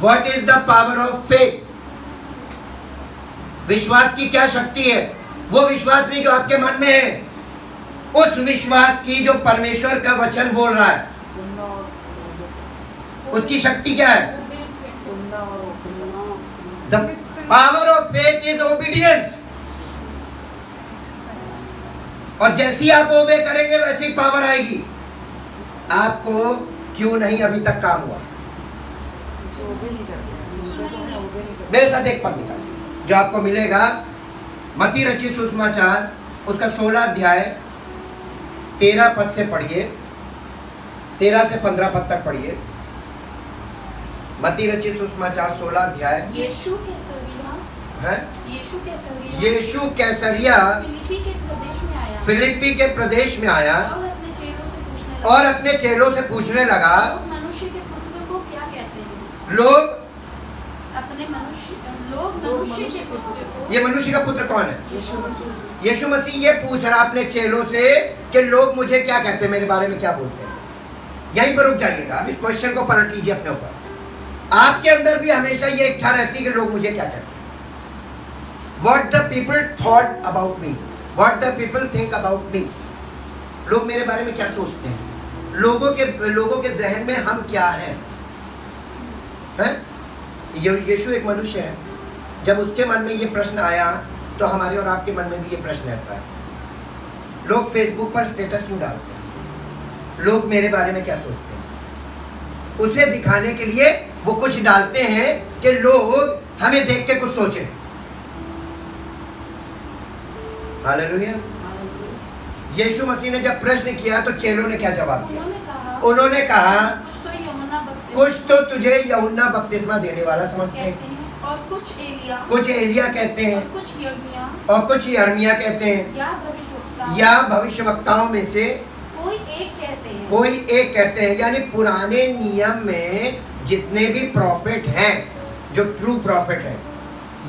What is the power of faith? विश्वास की क्या शक्ति है? वो विश्वास नहीं जो आपके मन में है, उस विश्वास की जो परमेश्वर का वचन बोल रहा है, उसकी शक्ति क्या है? The power of faith is obedience. और जैसी आप ओबे करेंगे वैसी पावर आएगी। आपको क्यों नहीं अभी तक काम हुआ? मेरे साथ एक पद निकालिए जो आपको मिलेगा, मत्ती रचित सुसमाचार उसका 16 अध्याय 13 पद से पढ़िए, 13 से 15 पद तक पढ़िए। मत्ती रचित सुसमाचार 16 अध्याय। यीशु कैसरिया फिलिप्पी के प्रदेश में आया और अपने चेलों से पूछने लगा, मनुष्य के पुत्र को क्या कहते हैं? लोग मनुष्य के पुत्र को, ये मनुष्य का पुत्र कौन है? यीशु मसीह ये पूछ रहा अपने चेलों से कि लोग मुझे क्या कहते हैं, मेरे बारे में क्या बोलते हैं। यहीं पर रुक जाइएगा, अब इस क्वेश्चन को पलट लीजिए अपने ऊपर। आपके अंदर भी हमेशा ये इच्छा रहती है कि लोग मुझे क्या कहते हैं। What the people thought about me, what the people think about me, लोग मेरे बारे में क्या सोचते हैं, लोगों के जहन में हम क्या हैं? यीशु एक मनुष्य है, जब उसके मन में ये प्रश्न आया तो हमारे और आपके मन में भी ये प्रश्न रहता है। लोग फेसबुक पर स्टेटस क्यों डालते हैं? लोग मेरे बारे में क्या सोचते हैं? उसे दिखाने के लिए वो कुछ डालते हैं कि लोग हमें देख के कुछ सोचें। हालेलुया। यीशु मसीह ने जब प्रश्न किया तो चेलों ने क्या जवाब दिया? उन्होंने कहा कुछ तो तुझे यूहन्ना बपतिस्मा देने वाला समझते हैं, और कुछ एलिया कहते हैं, और कुछ यिर्मयाह कहते हैं, या भविष्यवक्ताओं में से कोई एक कहते हैं। यानी पुराने नियम में जितने भी प्रॉफिट हैं, जो ट्रू प्रॉफिट हैं,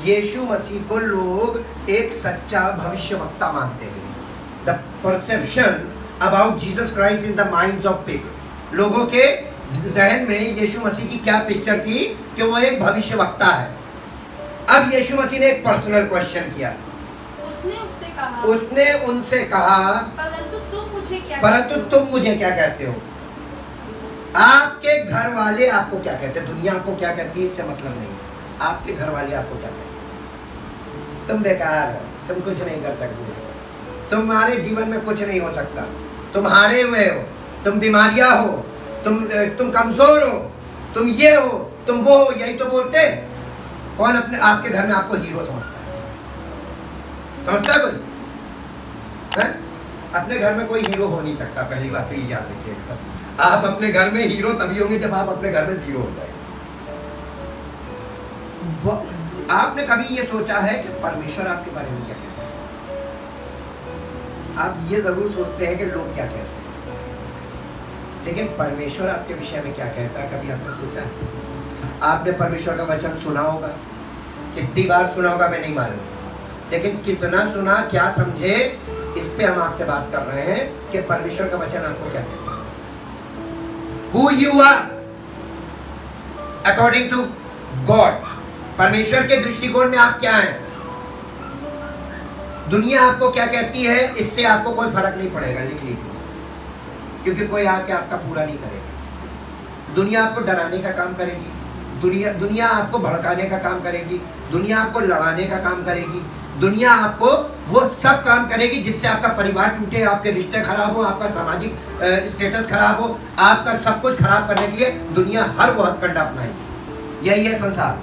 यीशु मसीह को लोग एक सच्चा भविष्यवक्ता मानते हैं। The perception about Jesus Christ in the minds of people, लोगों के जहन में यीशु मसीह की क्या पिक्चर थी कि वो एक भविष्यवक्ता है। अब यीशु मसीह ने एक पर्सनल क्वेश्चन किया। उसने उनसे कहा, परंतु तुम मुझे क्या कहते हो? आपके घर वाले आपको क्या कहते हैं? दुनिया आपको क्या कहती है इससे मतलब नहीं, आपके घर वाले आपको क्या कहते हैं? तुम बेकार हो, तुम कुछ नहीं कर सकते, तुम्हारे जीवन में कुछ नहीं हो सकता, तुम हारे हुए हो, तुम बीमारियां हो, तुम कमजोर हो, तुम ये हो, तुम वो हो। यही तो बोलते हैं। कौन अपने आपके घर में आपको हीरो समझता है? समझता है कोई? है? अपने घर में कोई हीरो हो नहीं सकता। पहली बात तो ये याद रखिएगा, आप अपने घर में हीरो तभी होंगे जब आप अपने घर में जीरो हो जाए। आपने कभी ये सोचा है कि परमेश्वर आपके बारे में क्या कहता है? आप ये जरूर सोचते हैं कि लोग क्या कहते हैं, लेकिन परमेश्वर आपके विषय में क्या कहता है कभी आपने सोचा है? आपने परमेश्वर का वचन सुना होगा, कितनी बार सुना होगा मैं नहीं मालूम, लेकिन कितना सुना, क्या समझे, इस पे हम आपसे बात कर रहे हैं कि परमेश्वर का वचन आपको क्या कहता है। Who you are according to God, परमेश्वर के दृष्टिकोण में आप क्या हैं? दुनिया आपको क्या कहती है इससे आपको कोई फर्क नहीं पड़ेगा, लिख लीजिए, क्योंकि कोई आके आपका पूरा नहीं करेगा। दुनिया आपको डराने का काम करेगी, दुनिया आपको भड़काने का काम करेगी, दुनिया आपको लड़ाने का काम करेगी, दुनिया आपको वो सब काम करेगी जिससे आपका परिवार टूटे, आपके रिश्ते खराब हो, आपका सामाजिक स्टेटस खराब हो, आपका सब कुछ खराब करने के लिए दुनिया हर वो हथकंडा अपनाएगी। यही है संसार।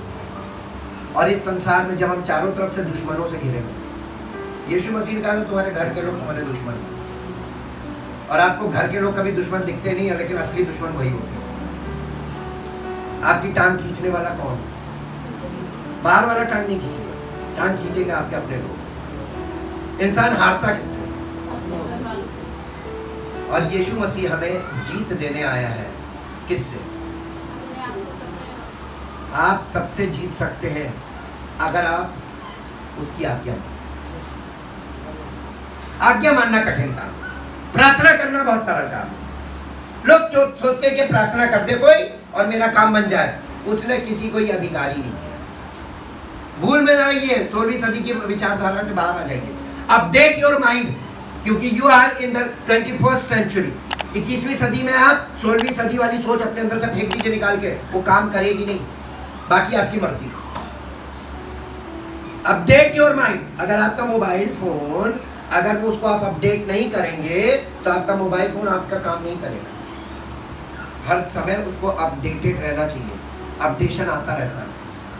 और इस संसार में जब हम चारों तरफ से दुश्मनों से घिरे हुए, यीशु मसीह ने कहा तुम्हारे घर के लोग तुम्हारे दुश्मन हैं, और आपको घर के लोग कभी दुश्मन दिखते नहीं है, लेकिन असली दुश्मन वही होते हैं। आपकी टांग खींचने वाला कौन? बाहर वाला टांग नहीं खींचेगा, टांग खींचेगा आपके अपने लोग। इंसान हारता किससे? और यीशु मसीह हमें जीत देने आया है किससे? आप सबसे जीत सकते हैं अगर आप उसकी आज्ञा मानें। आज्ञा मानना कठिन काम, प्रार्थना करना बहुत सरल काम। लोग सोचते हैं कि प्रार्थना करते कोई और मेरा काम बन जाए, उसने किसी को ये अधिकार ही नहीं दिया। भूल में ना रहिए, 16वीं सदी की विचारधारा से बाहर आ जाइए। अपडेट योर माइंड, क्योंकि you are in the 21st century. 21वीं सदी में आप 16वीं सदी वाली सोच अपने अंदर से फेंक दीजिए निकाल के, वो काम करेगी नहीं, बाकी आपकी मर्जी। Update your mind. अगर आपका मोबाइल फोन, अगर वो उसको आप अपडेट नहीं करेंगे तो आपका मोबाइल फोन आपका काम नहीं करेगा। हर समय उसको अपडेटेड रहना चाहिए, अपडेशन आता रहता है।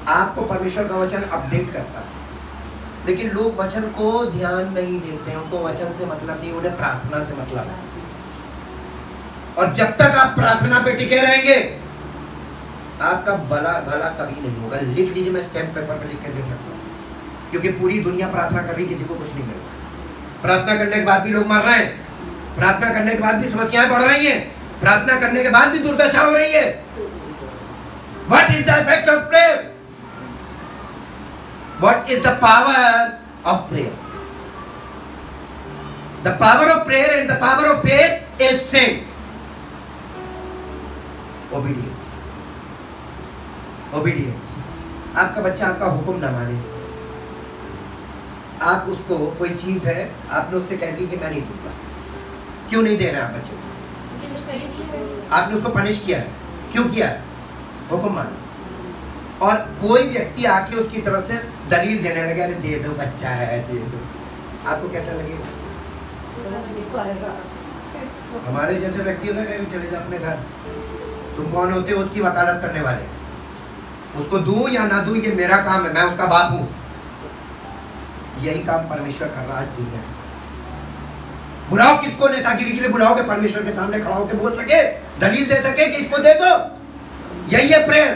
आपको परमेश्वर का वचन अपडेट करता है, लेकिन लोग वचन को ध्यान नहीं देते हैं। उनको वचन से मतलब नहीं, उन्हें प्रार्थना से मतलब है। और जब तक आप प्रार्थना पे टिके रहेंगे आपका भला कभी नहीं होगा। लिख लीजिए, मैं स्टैम्प पेपर पे लिख के दे सकता हूँ, क्योंकि पूरी दुनिया प्रार्थना कर रही, किसी को कुछ नहीं मिल रहा। प्रार्थना करने के बाद भी लोग मर रहे हैं, प्रार्थना करने के बाद भी समस्याएं बढ़ रही हैं, प्रार्थना करने के बाद भी दुर्दशा हो रही है। What is the effect of prayer? What is the power of prayer? The power of prayer and the power of faith is same. Obedience. Obedience. आपका बच्चा आपका हुक्म ना माने, आप उसको कोई चीज है, आपने उससे कह दी कि मैं नहीं दूंगा, क्यों नहीं दे रहे आप बच्चे को? आपने उसको पनिश किया है, क्यों किया है? हुक्म मानो। और कोई व्यक्ति आके उसकी तरफ से दलील देने लगे, अरे दे दो, बच्चा है, दे दो, आपको कैसा लगेगा? हमारे जैसे व्यक्ति होगा कहीं चले जाओ अपने घर, तुम कौन होते हो उसकी वकालत करने वाले? उसको दूं या ना दूं ये मेरा काम है, मैं उसका बाप हूं। यही काम परमेश्वर कर रहा है आज दुनिया के साथ। बुलाओ किसको नेतागिरी के लिए बुलाओगे? परमेश्वर के सामने खड़ा होकर बोल सके, दलील दे सके कि इसको दे दो। यही है प्रेयर।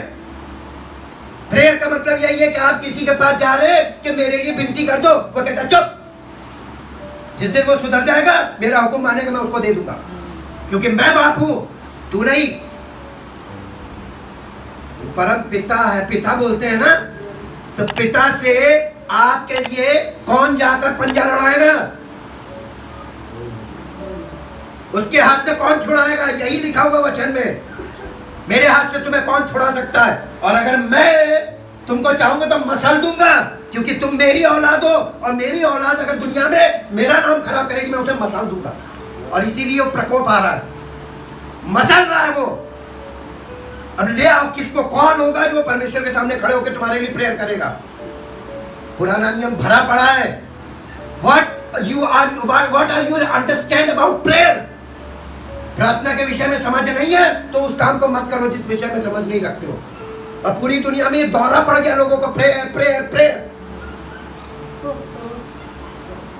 प्रेयर का मतलब यही है कि आप किसी के पास जा रहे हैं कि मेरे लिए विनती कर दो, वो कहता है चुप, जिस दिन वो सुधर जाएगा मेरा हुक्म मानेगा, मैं उसको दे दूंगा, क्योंकि मैं बाप हूं, तू नहीं। परम पिता है, पिता बोलते हैं ना, तो पिता से आपके लिए कौन जाकर पंजा लड़ाएगा? उसके हाथ से कौन छुड़ाएगा? यही लिखा हुआ वचन में, मेरे हाथ से तुम्हें कौन छुड़ा सकता है? और अगर मैं तुमको चाहूंगा तो मसल दूंगा, क्योंकि तुम मेरी औलाद हो, और मेरी औलाद अगर दुनिया में मेरा नाम खराब करेगी मैं उसे मसल दूंगा। और इसीलिए वो प्रकोप आ रहा है, मसल रहा है वो। अब ले आओ किसको, कौन होगा जो परमेश्वर के सामने खड़े होकर तुम्हारे लिए प्रेयर करेगा? पुराना नियम भरा पड़ा है। What are you understand about prayer? प्रार्थना के विषय में समझ नहीं है तो उस काम को मत करो जिस विषय में समझ नहीं रखते हो। और पूरी दुनिया में दौरा पड़ गया लोगों को, प्रेयर प्रेयर प्रेयर।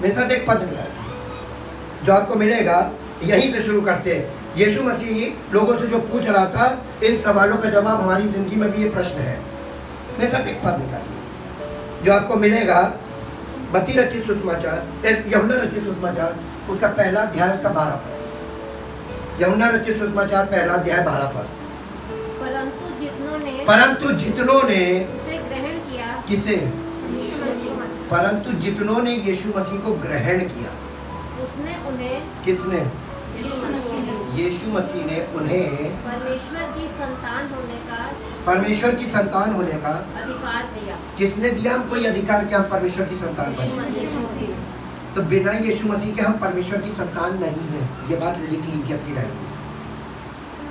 मेरे साथ एक पद मिला है जो आपको मिलेगा, यहीं से शुरू करते हैं। यीशु मसीह लोगों से जो पूछ रहा था, इन सवालों का जवाब हमारी जिंदगी में भी ये प्रश्न है। मेरे साथ एक पद निकालिए जो आपको मिलेगा, मत्ती रचित सुसमाचार, यूहन्ना रचित सुसमाचार, उसका पहला अध्याय, उसका 12 पद। यूहन्ना रचित सुसमाचार पहला अध्याय 12 पद। परंतु जितनों ने उसे ग्रहण किया, किसे? परंतु जितनों ने यीशु मसीह को ग्रहण किया, उसने उन्हें, किसने? यीशु मसीह ने उन्हें परमेश्वर की संतान होने का अधिकार दिया। किसने दिया हमको ये अधिकार कि हम परमेश्वर की संतान बने? तो बिना यीशु मसीह के हम परमेश्वर की संतान नहीं है। ये बात लिख लीजिए अपनी डायरी में।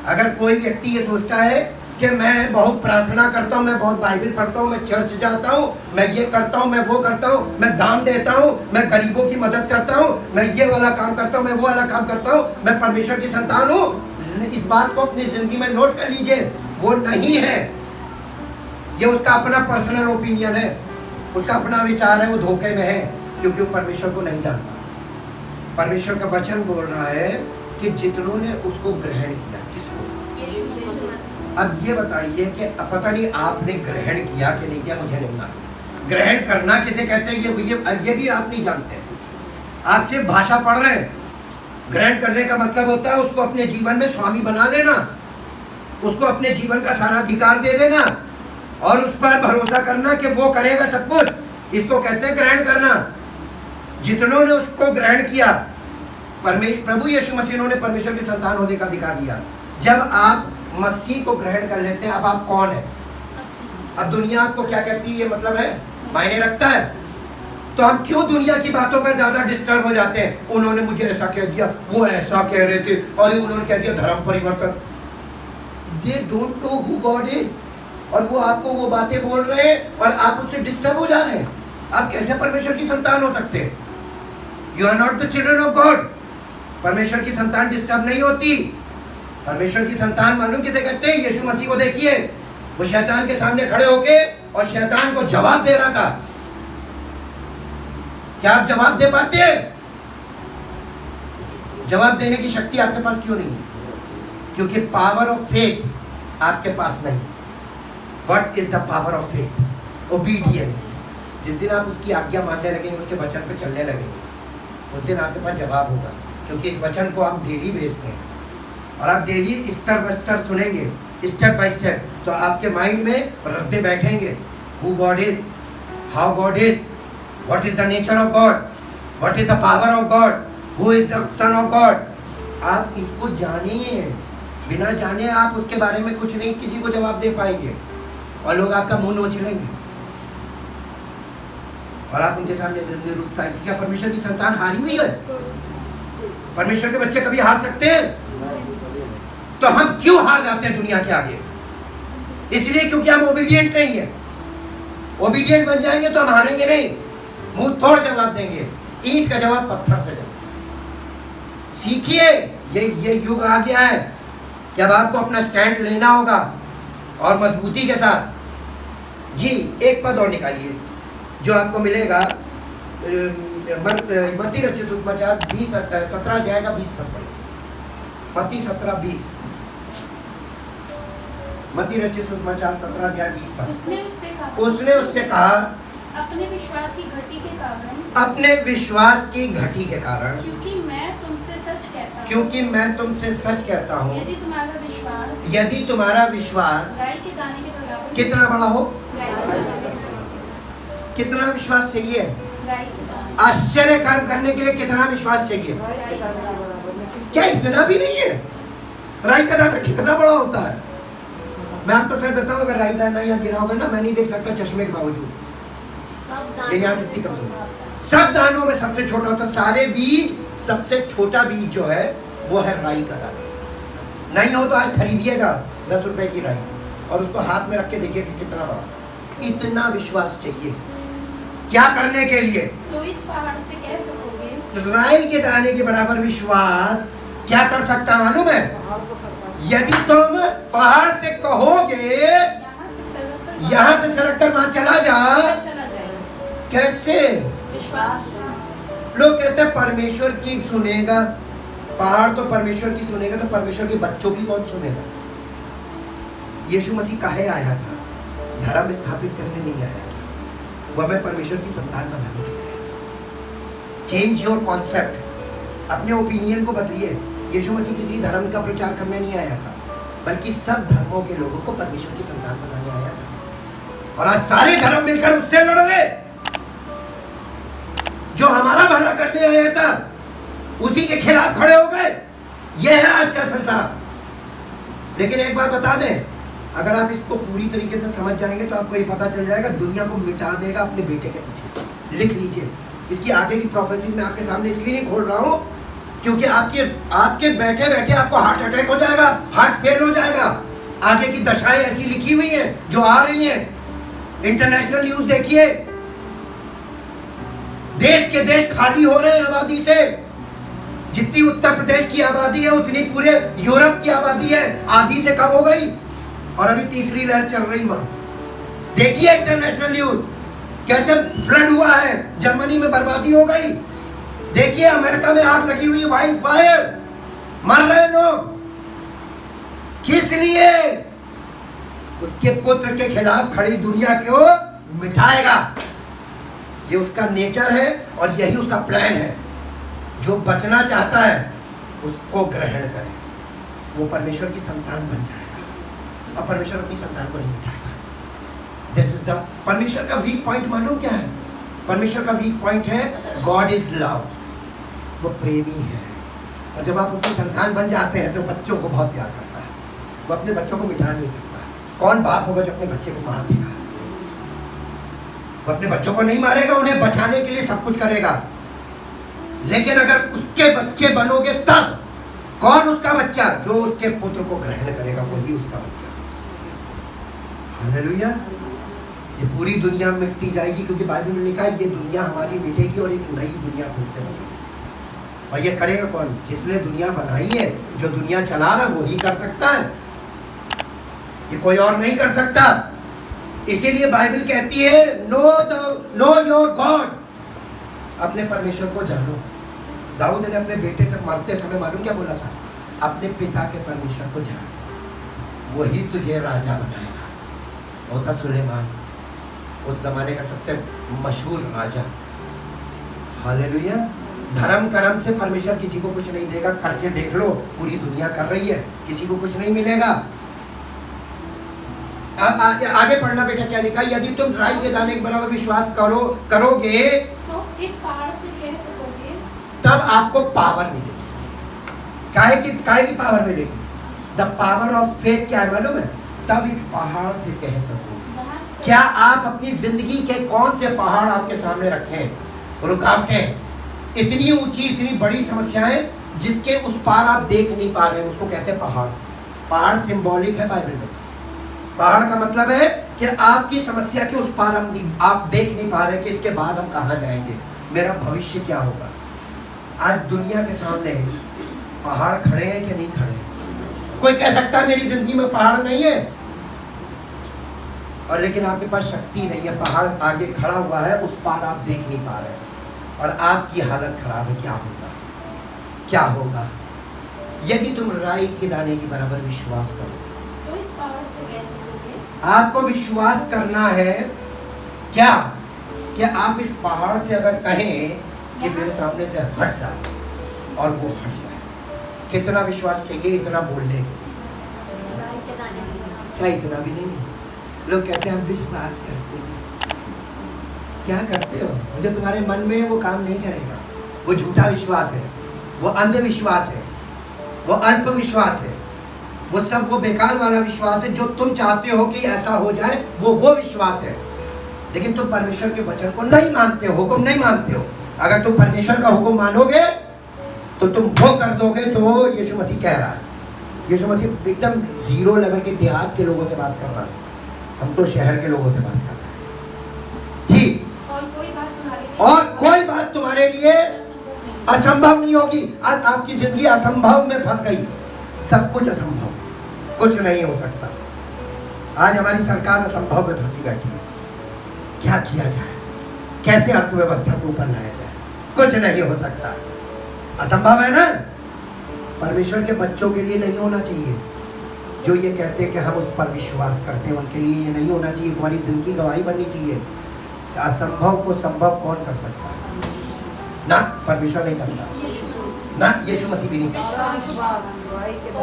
अगर कोई व्यक्ति ये सोचता है कि मैं बहुत प्रार्थना करता हूँ, मैं बहुत बाइबल पढ़ता हूँ, मैं चर्च जाता हूँ, मैं ये करता हूँ, मैं वो करता हूँ, मैं दान देता हूँ, मैं गरीबों की मदद करता हूँ, मैं ये वाला काम करता हूँ, मैं वो वाला काम करता हूँ, मैं परमेश्वर की संतान हूँ, इस बात को अपनी जिंदगी में नोट कर लीजिए, वो नहीं है। ये उसका अपना पर्सनल ओपिनियन है, उसका अपना विचार है, वो धोखे में है, क्योंकि वो परमेश्वर को नहीं जानता। परमेश्वर का वचन बोल रहा है कि जितनों ने उसको ग्रहण किया। किसको? अब ये बताइए कि पता नहीं आपने ग्रहण किया कि नहीं किया, मुझे नहीं मालूम। ग्रहण करना किसे कहते हैं ये भी आप नहीं जानते। आप सिर्फ भाषा पढ़ रहे हैं। ग्रहण करने का मतलब होता है उसको अपने जीवन में स्वामी बना लेना, उसको अपने जीवन का सारा अधिकार दे देना और उस पर भरोसा करना कि वो करेगा सब कुछ। इसको कहते हैं ग्रहण करना। जितनों ने उसको ग्रहण किया, प्रभु यीशु मसीह ने परमेश्वर की संतान होने का अधिकार दिया। जब आप मसीह को ग्रहण कर लेते हैं, अब आप कौन है? अब दुनिया आपको क्या कहती है ये मतलब है, मायने रखता है? तो हम क्यों दुनिया की बातों पर ज्यादा डिस्टर्ब हो जाते हैं? उन्होंने मुझे ऐसा कह दिया, वो ऐसा कह रहे थे, और उन्होंने कह दिया धर्म परिवर्तन। They don't know who God is, और वो आपको वो बातें बोल रहे हैं और आप उससे डिस्टर्ब हो जा रहे हैं। आप कैसे परमेश्वर की संतान हो सकते हैं? You are not the children of God. परमेश्वर की संतान डिस्टर्ब नहीं होती। परमेश्वर की संतान मालूम किसे कहते हैं? यीशु मसीह को देखिए, वो शैतान के सामने खड़े होके और शैतान को जवाब दे रहा था। क्या आप जवाब दे पाते हैं? जवाब देने की शक्ति आपके पास क्यों नहीं है? क्योंकि पावर ऑफ फेथ आपके पास नहीं। What is the power of faith? Obedience. जिस दिन आप उसकी आज्ञा मानने लगेंगे, उसके वचन पे चलने लगेंगे, उस दिन आपके पास जवाब होगा। क्योंकि इस वचन को आप डेली भेजते हैं और आप डेली स्तर बाय स्तर सुनेंगे, स्टेप बाय स्टेप, तो आपके माइंड में रद्दे बैठेंगे। Who God is, how God is, what is the nature of God, what is the power of God, who is the son of God. आप इसको जानिए। बिना जाने आप उसके बारे में कुछ नहीं किसी को जवाब दे पाएंगे, और लोग आपका मुंह नोच लेंगे और आप उनके सामने निरुत्साहित। क्या परमेश्वर की संतान हारी हुई है? परमेश्वर के बच्चे कभी हार सकते हैं? तो हम क्यों हार जाते हैं दुनिया के आगे? इसलिए क्योंकि हम ओबीडिएंट नहीं है। ओबीडिएंट बन जाएंगे तो हम हारेंगे नहीं, मुंह तोड़ जवाब देंगे। ईंट का जवाब पत्थर से देंगे। सीखिए, ये युग आ गया है कि अब आपको अपना स्टैंड लेना होगा और मजबूती के साथ। जी, एक पद और निकालिए जो आपको मिलेगा मत्ती रचित सुसमाचार 17 अध्याय का 20 पद पढ़िए। मत्ती 17:20। मत्ती रचित सुसमाचार 17 अध्याय 20 पद। उसने उससे कहा अपने विश्वास की घटी के कारण, अपने विश्वास की घटी के कारण, क्योंकि मैं तुमसे सच कहता हूँ, यदि यदि तुम्हारा विश्वास गाय के दाने के बराबर, कितना बड़ा हो, गाय के दाने के कितना विश्वास चाहिए? गाय के दाने, आश्चर्य काम करने के लिए कितना विश्वास चाहिए? क्या इतना भी नहीं है? राई का दाना कितना बड़ा होता है? मैं आपको सच बताऊं, अगर राई दाना यहाँ गिरा होगा ना, मैं नहीं देख सकता चश्मे के बावजूद। ये यहाँ कितनी कमजोर। सब दानों में सबसे छोटा होता है। सारे बीज सबसे छोटा बीज जो है वो है राई का दाना। नहीं हो तो आज खरीदिएगा 10 रुपए की राई और उसको हाथ में रख के देखिए कि कितना बड़ा। इतना विश्वास चाहिए। क्या करने के लिए? तो इस पहाड़ से कह सकोगे, राई के दाने के बराबर विश्वास क्या कर सकता मालूम है? यदि तुम पहाड़ से कहोगे यहाँ से सड़क कर वहां चला जा, चला जाएगा। कैसे? विश्वास। लोग कहते हैं परमेश्वर की सुनेगा। पहाड़ तो परमेश्वर की सुनेगा, तो परमेश्वर के बच्चों की कौन सुनेगा? यीशु मसीह काहे आया था? धर्म स्थापित करने नहीं आया था, वो हमें परमेश्वर की संतान बनाने के लिए आया। Change your concept. अपने ओपिनियन को बदलिए। यीशु मसीह किसी धर्म का प्रचार करने नहीं आया था, बल्कि सब धर्मों के लोगों को परमेश्वर की संतान बनाने आया था। और आज सारे धर्म मिलकर उससे लड़ रहे। जो हमारा भला करने आया था उसी के खिलाफ खड़े हो गए। यह है आज का संसार। लेकिन एक बात बता दें, अगर आप इसको पूरी तरीके से समझ जाएंगे तो आपको ये पता चल जाएगा, दुनिया को मिटा देगा अपने बेटे के पीछे। लिख लीजिए, इसकी आगे की प्रोफेसी मैं आपके सामने इसलिए नहीं खोल रहा हूं क्योंकि आपके बैठे बैठे आपको हार्ट अटैक हो जाएगा, हार्ट फेल हो जाएगा। आगे की दशाएं ऐसी लिखी हुई हैं जो आ रही हैं। इंटरनेशनल न्यूज देखिए, देश के देश खाली हो रहे हैं आबादी से। जितनी उत्तर प्रदेश की आबादी है उतनी पूरे यूरोप की आबादी है, आधी से कम हो गई। और अभी तीसरी लहर चल रही वहां। देखिए इंटरनेशनल न्यूज, कैसे फ्लड हुआ है, जर्मनी में बर्बादी हो गई। देखिए अमेरिका में आग लगी हुई, वाइल्ड फायर, मर रहे लोग। किस लिए? उसके पुत्र के खिलाफ खड़ी दुनिया को मिटाएगा। ये उसका नेचर है और यही उसका प्लान है। जो बचना चाहता है उसको ग्रहण करे, वो परमेश्वर की संतान बन जाएगा। और परमेश्वर अपनी संतान को नहीं मिटा सकता। दिस इज द परमेश्वर का वीक पॉइंट। मालूम क्या है? परमेश्वर का वीक पॉइंट है गॉड इज लव। वो प्रेमी है, और जब आप उसकी संतान बन जाते हैं तो बच्चों को बहुत प्यार करता है। वो अपने बच्चों को मिटा नहीं सकता। कौन बाप होगा जो अपने बच्चे को मार देगा? वो अपने बच्चों को नहीं मारेगा, उन्हें बचाने के लिए सब कुछ करेगा। लेकिन अगर उसके बच्चे बनोगे तब कौन उसका बच्चा? जो उसके पुत्र को ग्रहण करेगा वही उसका बच्चा। हालेलुया। ये पूरी दुनिया मिटती जाएगी, क्योंकि बाइबल में लिखा है ये दुनिया हमारी मिटेगी और एक नई दुनिया फिर से बनेगी। और ये करेगा कौन? जिसने दुनिया बनाई है, जो दुनिया चला रहा वो ही कर सकता है, ये कोई और नहीं कर सकता। इसीलिए बाइबल कहती है नो योर गॉड, अपने परमेश्वर को जानो। दाऊद ने अपने बेटे से मरते समय मालूम क्या बोला था? अपने पिता के परमेश्वर को जानो, वही तुझे राजा बनाएगा। वो था सुलेमान, उस जमाने का सबसे मशहूर राजा। हालेलुया। धर्म कर्म से परमेश्वर किसी को कुछ नहीं देगा। करके देख लो, पूरी दुनिया कर रही है, किसी को कुछ नहीं मिलेगा। आगे पढ़ना बेटा, क्या लिखा? यदि तुम राई के दाने के बराबर विश्वास करोगे तो इस पहाड़ से कह सकोगे, तब आपको पावर मिलेगी। काहे की पावर मिलेगी? द पावर ऑफ फेथ क्या है मालूम है? तब इस पहाड़ से कह सकोगे। वहाँ से क्या आप अपनी जिंदगी के कौन से पहाड़ आपके सामने रखे? रुकावटें, इतनी ऊंची इतनी बड़ी समस्याएं जिसके उस पार आप देख नहीं पा रहे हैं, उसको कहते हैं पहाड़। पहाड़ सिंबॉलिक है बाइबल में। पहाड़ का मतलब है कि आपकी समस्या के उस पार आप देख नहीं पा रहे कि इसके बाद हम कहाँ जाएंगे, मेरा भविष्य क्या होगा। आज दुनिया के सामने पहाड़ खड़े हैं कि नहीं खड़े? कोई कह सकता है मेरी जिंदगी में पहाड़ नहीं है, और लेकिन आपके पास शक्ति नहीं है। पहाड़ आगे खड़ा हुआ है, उस पार आप देख नहीं पा रहे और आपकी हालत खराब है। क्या होगा? क्या होगा? यदि तुम राई के दाने के बराबर विश्वास करो तो इस पहाड़ से कह सकोगे। आपको विश्वास करना है क्या कि आप इस पहाड़ से अगर कहें कि मेरे सामने से हट जाए, और वो हट जाए। कितना विश्वास चाहिए इतना बोलने को? राई के दाने की बराबर। क्या इतना भी नहीं? लोग कहते हैं हम विश्वास करते हैं। क्या करते हो? जो तुम्हारे मन में है वो काम नहीं करेगा। वो झूठा विश्वास है, वो अंधविश्वास है, वो अल्प विश्वास है, वो बेकार वाला विश्वास है। जो तुम चाहते हो कि ऐसा हो जाए वो विश्वास है। लेकिन तुम परमेश्वर के वचन को नहीं मानते हो, हुक्म नहीं मानते हो। अगर तुम परमेश्वर का हुक्म मानोगे तो तुम वो कर दोगे जो यीशु मसीह कह रहा है। यीशु मसीह एकदम जीरो लेवल के देहात के लोगों से बात कर रहा है, हम तो शहर के लोगों से बात कर रहे हैं। ठीक, और कोई बात तुम्हारे लिए असंभव नहीं होगी। आज आपकी जिंदगी असंभव में फंस गई, सब कुछ असंभव, कुछ नहीं हो सकता। आज हमारी सरकार असंभव में फंसी बैठी है। क्या किया जाए? कैसे अर्थव्यवस्था को ऊपर लाया जाए? कुछ नहीं हो सकता, असंभव है ना। परमेश्वर के बच्चों के लिए नहीं होना चाहिए। जो ये कहते हैं कि हम उस पर विश्वास करते हैं, उनके लिए ये नहीं होना चाहिए। तुम्हारी जिंदगी गवाही बननी चाहिए। असंभव को संभव कौन कर सकता है? ना परमेश्वर नहीं करता, ना यीशु मसीह भी नहीं करता।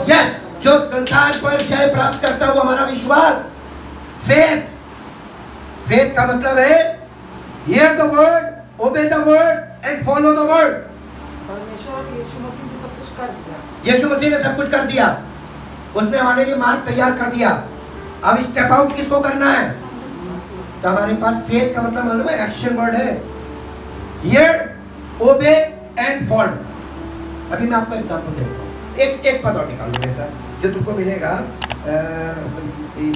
यस, जो संसार पर जय प्राप्त करता है वो हमारा विश्वास, फेथ। फेथ का मतलब है here the word, obey the word and follow the word. परमेश्वर यीशु मसीह ने सब कुछ कर दिया। यीशु मसीह ने सब कुछ कर दिया, उसने हमारे लिए मार्ग तैयार कर दिया। अब स्टेप आउट किसको करना है? तो हमारे पास फेथ का मतलब मालूम है, एक्शन वर्ड है, हियर, ओबे एंड फॉलो। अभी मैं आपको एग्जांपल देता हूँ। एक पद और निकाल लो ऐसा जो तुमको मिलेगा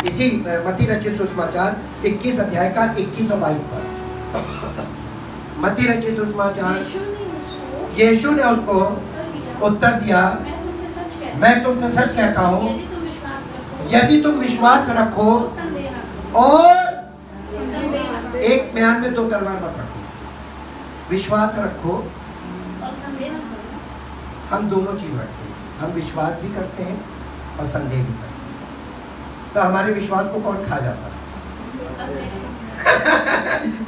इसी मत्ती रचित सुसमाचार 21 अध्याय का 21 और 22 पद। मत्ती रचित सुसमाचार, यीशु ने उसको उत्तर दिया, मैं तुमसे सच कहता हूँ, यदि तुम विश्वास रखो और एक म्यान में दो तलवार मत रखो। विश्वास रखो, हम दोनों चीज रखते हैं। हम विश्वास भी करते हैं और संदेह भी करते हैं। तो हमारे विश्वास को कौन खा जाता है?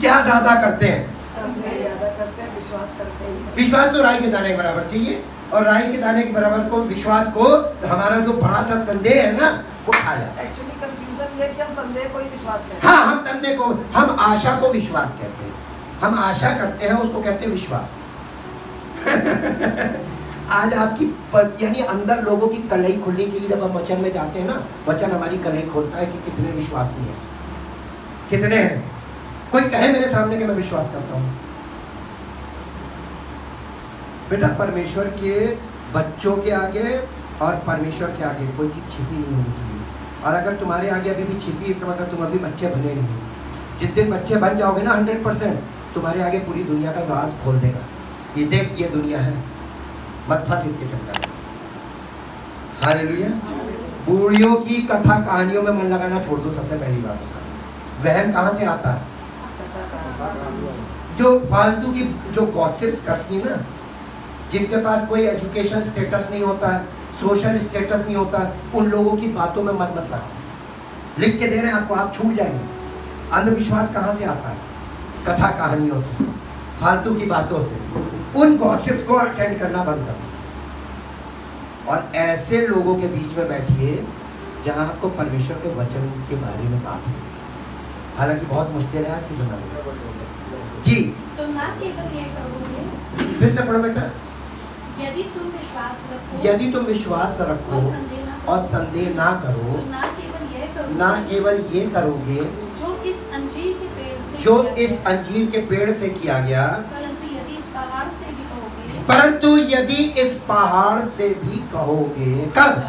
क्या ज्यादा करते हैं? ज्यादा करते हैं, विश्वास करते हैं। विश्वास तो राई के दाने के बराबर चाहिए, और राई के दाने के बराबर को विश्वास को हमारा जो बड़ा सा संदेह है ना वो खा जाता है। एक्चुअली कंफ्यूजन ये कि हम संदेह को ही विश्वास करते हैं। हाँ, हम संदेह को, हम आशा को विश्वास कहते हैं। हम आशा करते हैं, उसको कहते हैं विश्वास। आज आपकी यानी अंदर लोगों की कलई खुलनी चाहिए। जब हम वचन में जाते हैं ना, वचन हमारी कलई खोलता है कि कितने विश्वासी हैं, कितने हैं। कोई कहे मेरे सामने कि मैं विश्वास करता हूँ। बेटा परमेश्वर के बच्चों के आगे और परमेश्वर के आगे कोई चीज़ छिपी नहीं होनी चाहिए। और अगर तुम्हारे आगे अभी भी छिपी, इसका मतलब तुम अभी बच्चे बने नहीं। जिस दिन बच्चे बन जाओगे ना 100%, तुम्हारे आगे पूरी दुनिया का राज खोल देगा। ये देख, ये दुनिया है, मत फंस इसके चक्कर में। हालेलुया। बूढ़ियों की कथा कहानियों में मन लगाना छोड़ दो। सबसे पहली बात, वहम कहाँ से आता है? जो फालतू की जो गॉसिप्स करती है ना, जिनके पास कोई एजुकेशन स्टेटस नहीं होता है, सोशल स्टेटस नहीं होता, उन लोगों की बातों में मन मत लगाओ। लिख के दे रहे हैं आपको, आप छूट जाएंगे। अंधविश्वास कहाँ से आता है? कथा कहानियों से, फालतू की बातों से। उन गॉसिप्स को अटेंड करना बंद कर दीजिए और ऐसे लोगों के बीच में बैठिए जहाँ आपको परमेश्वर के वचन के बारे में बात हो। हालांकि बहुत मुश्किल है आज की ज़माने में। जी, तो ना केवल ये करोगे, फिर से पढ़ो बेटा। यदि तुम विश्वास रखो, यदि तुम विश्वास रखो और संदेह ना करो, तो ना केवल ये करोगे, ना केवल ये करोगे जो इस अंजीर के पेड़ से जो किया इस गया, अंजीर के पेड़ से किया गया, परंतु यदि इस पहाड़ से भी कहोगे, परंतु यदि इस पहाड़ से भी कहोगे। कब?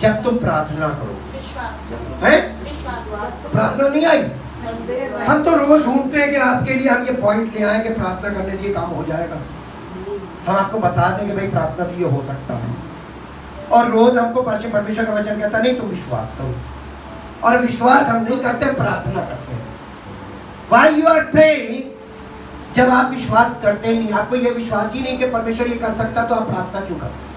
जब तुम प्रार्थना करो। विश्वास करो, हैं? विश्वास करो। प्रार्थना नहीं आई। संदेह हम तो रोज ढूंढते हैं कि आपके लिए हम ये पॉइंट ले आए कि प्रार्थना करने से ये काम हो जाएगा। हम आपको बताते हैं कि भाई प्रार्थना से ये हो सकता है, और रोज हमको परमेश्वर का वचन कहता नहीं तुम विश्वास करो, और विश्वास हम नहीं करते, प्रार्थना करते हैं। Why you are praying? जब आप विश्वास करते ही नहीं, आपको ये विश्वास ही नहीं कि परमेश्वर ये कर सकता, तो आप प्रार्थना क्यों करते?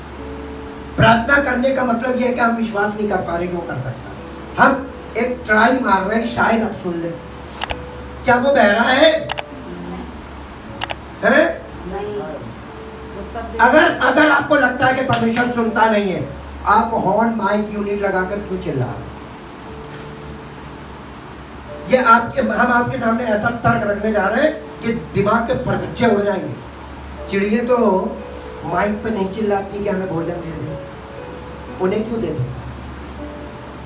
प्रार्थना करने का मतलब ये है कि हम विश्वास नहीं कर पा रहे कि वो कर सकता। हम एक ट्राई मार रहे हैं कि शायद आप सुन ले। क्या वो बहरा है? हैं? वो सब अगर आपको लगता है कि परमेश्वर सुनता नहीं है, आप हॉर्न माइक यूनिट लगाकर क्यों चिल्ला रहे हैं? ये हम आपके सामने ऐसा तर्क रखने जा रहे हैं कि दिमाग के परगच्चे उड़ जाएंगे। चिड़िए तो माइक पे नहीं चिल्लाती कि हमें भोजन दे दे, उन्हें क्यों दे दे?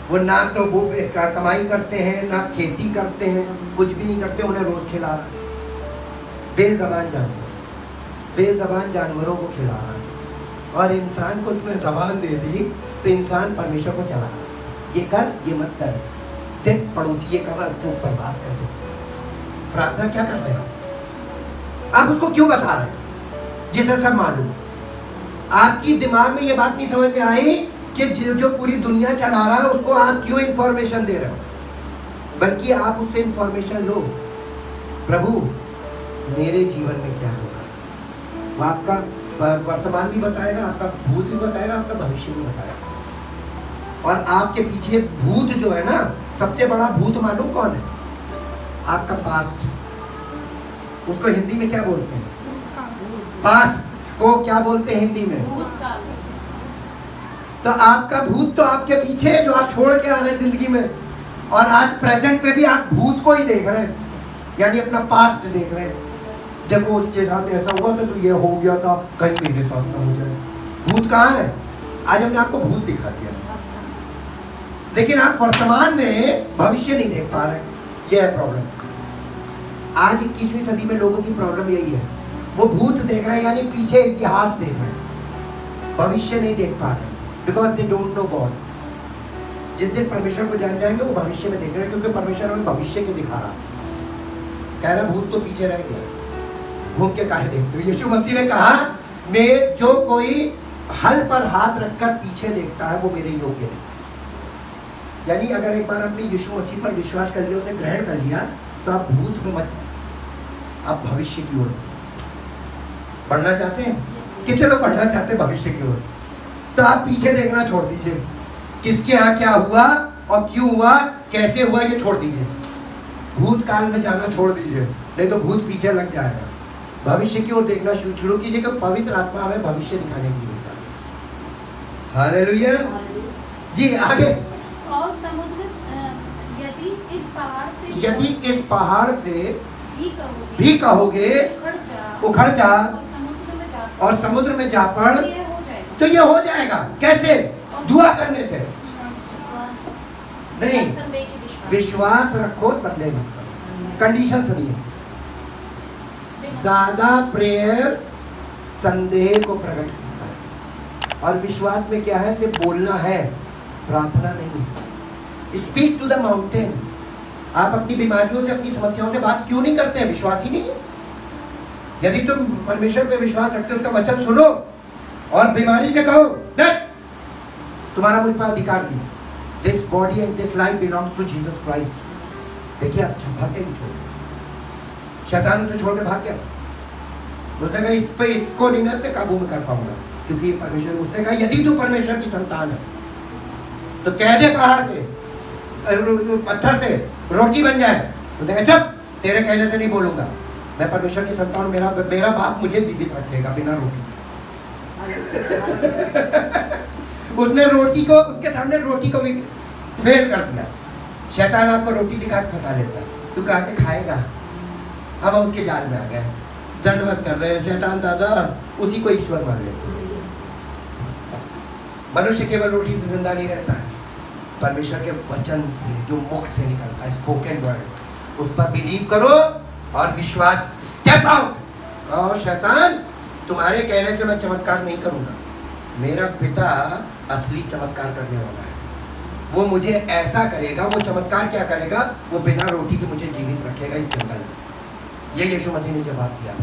वो ना तो वो कमाई करते हैं, ना खेती करते हैं, कुछ भी नहीं करते, उन्हें रोज खिला रहा है। बेजबान जानवरों को खिला रहा है, और इंसान को उसने जबान दे दी तो इंसान परमेश्वर को चला रहा है। ये कर, ये मत कर, देख पड़ोसी ये कर रहा है, उसके ऊपर बात कर दो। प्रार्थना क्या कर रहे हैं आप? उसको क्यों बता रहे हैं जिसे सब मालूम? आपकी दिमाग में ये बात नहीं समझ में आई कि जो पूरी दुनिया चला रहा है उसको आप क्यों इंफॉर्मेशन दे रहे हो? बल्कि आप उससे इंफॉर्मेशन लो, प्रभु मेरे जीवन में क्या होगा। वो आपका वर्तमान भी बताएगा, आपका भूत भी बताएगा, आपका भविष्य भी बताएगा। और आपके पीछे भूत जो है ना, सबसे बड़ा भूत मालूम कौन है? आपका पास्ट। उसको हिंदी में क्या बोलते हैं? पास्ट को क्या बोलते हैं हिंदी में? भूतकाल। तो आपका भूत तो आपके पीछे है, जो आप छोड़ के आ रहे हैं जिंदगी में, और आज प्रेजेंट में भी आप भूत को ही देख रहे हैं, यानी अपना पास्ट देख रहे हैं। जब वो उसके साथ ऐसा हुआ था तो ये हो गया था, कहीं मेरे साथ ना हो जाए। भूत कहाँ है? आज हमने आपको भूत दिखा दिया, लेकिन आप वर्तमान में भविष्य नहीं देख पा रहे। यह है प्रॉब्लम। आज 21वीं सदी में लोगों की प्रॉब्लम यही है, वो भूत देख रहे हैं, यानी पीछे इतिहास देख रहे हैं, भविष्य नहीं देख पा रहे, because they don't know God. जिस दिन परमेश्वर को जान जाएंगे वो भविष्य में देख रहे हैं, क्योंकि परमेश्वर हमें भविष्य को दिखा रहा है। कह रहा भूत तो पीछे रह गया, घूम के काहे देखते हो? यीशु मसीह ने कहा, मैं जो कोई हल पर हाथ रखकर पीछे देखता है वो मेरे योग्य नहीं। यानी अगर एक बार आपने यीशु मसीह पर विश्वास कर लिया, उसे ग्रहण कर लिया, तो आप भूत में मत, आप भविष्य की ओर बढ़ना चाहते हैं। कितने लोग बढ़ना चाहते हैं भविष्य की ओर? तो आप पीछे देखना छोड़ दीजिए, किसके यहाँ क्या हुआ और क्यों हुआ, कैसे हुआ, ये छोड़ दीजिए। भूतकाल में जाना छोड़ दीजिए, नहीं तो भूत पीछे लग जाएगा। भविष्य की ओर देखना शुरू कीजिए, कि पवित्र आत्मा हमें भविष्य दिखाने की होता है। हालेलुया। जी आगे। और समुद्र यदि इस पहाड़ से भी कहोगे उखड़ जा और समुद्र में जा पड़, तो ये हो जाएगा। कैसे? दुआ करने से नहीं, विश्वास रखो, संदेह मत करो। कंडीशन सुनिए, ज्यादा प्रेयर संदेह को प्रकट करता है, और विश्वास में क्या है? सिर्फ बोलना है, प्रार्थना नहीं। Speak to the mountain. आप अपनी बीमारियों से, अपनी समस्याओं से बात क्यों नहीं करते हैं? विश्वास ही नहीं है। यदि तुम परमेश्वर पे विश्वास रखते हो, उसका वचन सुनो और बीमारी से कहो देख, तुम्हारा मुझ पर अधिकार नहीं। This body and this life belongs to Jesus Christ. देखिए आप भाग के नहीं छोड़, शैतान उसे छोड़ के भाग गया। उसने कहा इस पे, इसको नहीं मैं अपने काबू में कर पाऊंगा, क्योंकि परमेश्वर, उसने कहा यदि तू परमेश्वर की संतान है तो कह दे पहाड़ से, पत्थर से रोटी बन जाए। उसने कहा चुप, तेरे कहने से नहीं बोलूंगा, मैं परमेश्वर की संतान, मेरा बाप मुझे जीवित रखेगा बिना रोटी। उसने रोटी को, उसके सामने रोटी को भी फेल कर दिया। शैतान आपको रोटी दिखा के फंसा लेता है, तू कहाँ से खाएगा? हम उसके जाल में आ गए, दंडवत कर रहे हैं। शैतान दादा उसी को ईश्वर मान लेते हैं। मनुष्य केवल रोटी से जिंदा नहीं रहता है, परमेश्वर के वचन से जो मुख से निकलता है, स्पोकन वर्ड, उस पर बिलीव करो और विश्वास, स्टेप आउट। और शैतान, तुम्हारे कहने से मैं चमत्कार नहीं करूंगा, मेरा पिता असली चमत्कार करने वाला है। वो मुझे ऐसा करेगा, वो चमत्कार क्या करेगा? वो बिना रोटी के मुझे जीवित रखेगा इस जंगल में। ये यीशु मसीह ने जवाब दिया।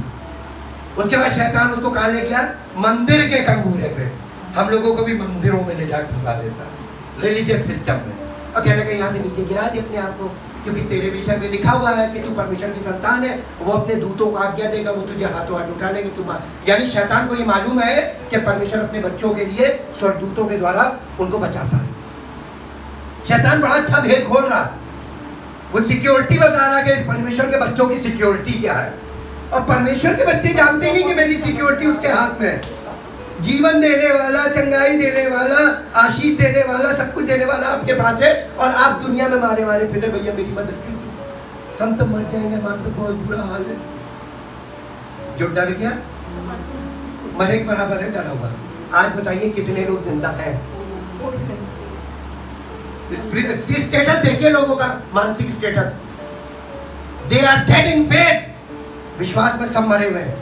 उसके बाद शैतान उसको कहाँ ले गया? मंदिर के कंगूरे पे। हम लोगों को भी मंदिरों में ले जाकर फंसा देता है, रिलीजियस सिस्टम में, और कहने का यहाँ से नीचे गिरा दे अपने आप को, क्योंकि तेरे विषय में लिखा हुआ है कि तू परमेश्वर की संतान है। वो अपने दूतों को आज्ञा देगा, वो तुझे हाथों हाथ उठा लेंगे। तुम, यानी शैतान को ये मालूम है कि परमेश्वर अपने बच्चों के लिए स्वर्गदूतों के द्वारा उनको बचाता है। शैतान बड़ा अच्छा भेद खोल रहा, वो सिक्योरिटी बता रहा कि परमेश्वर के बच्चों की सिक्योरिटी क्या है। और परमेश्वर के बच्चे जानते ही नहीं कि मेरी सिक्योरिटी उसके हाथ में है। जीवन देने वाला, चंगाई देने वाला, आशीष देने वाला, सब कुछ देने वाला आपके पास है, और आप दुनिया में मारे मारे फिर भैया मेरी मदद कीजिए, हम तो मर जाएंगे, हमारा तो बहुत बुरा हाल है। जो डर गया मरे के बराबर है डरा हुआ। आज बताइए कितने लोग जिंदा हैं? स्टेटस देखिए लोगों का, मानसिक status, they are dead in faith. विश्वास में सब मरे हुए हैं,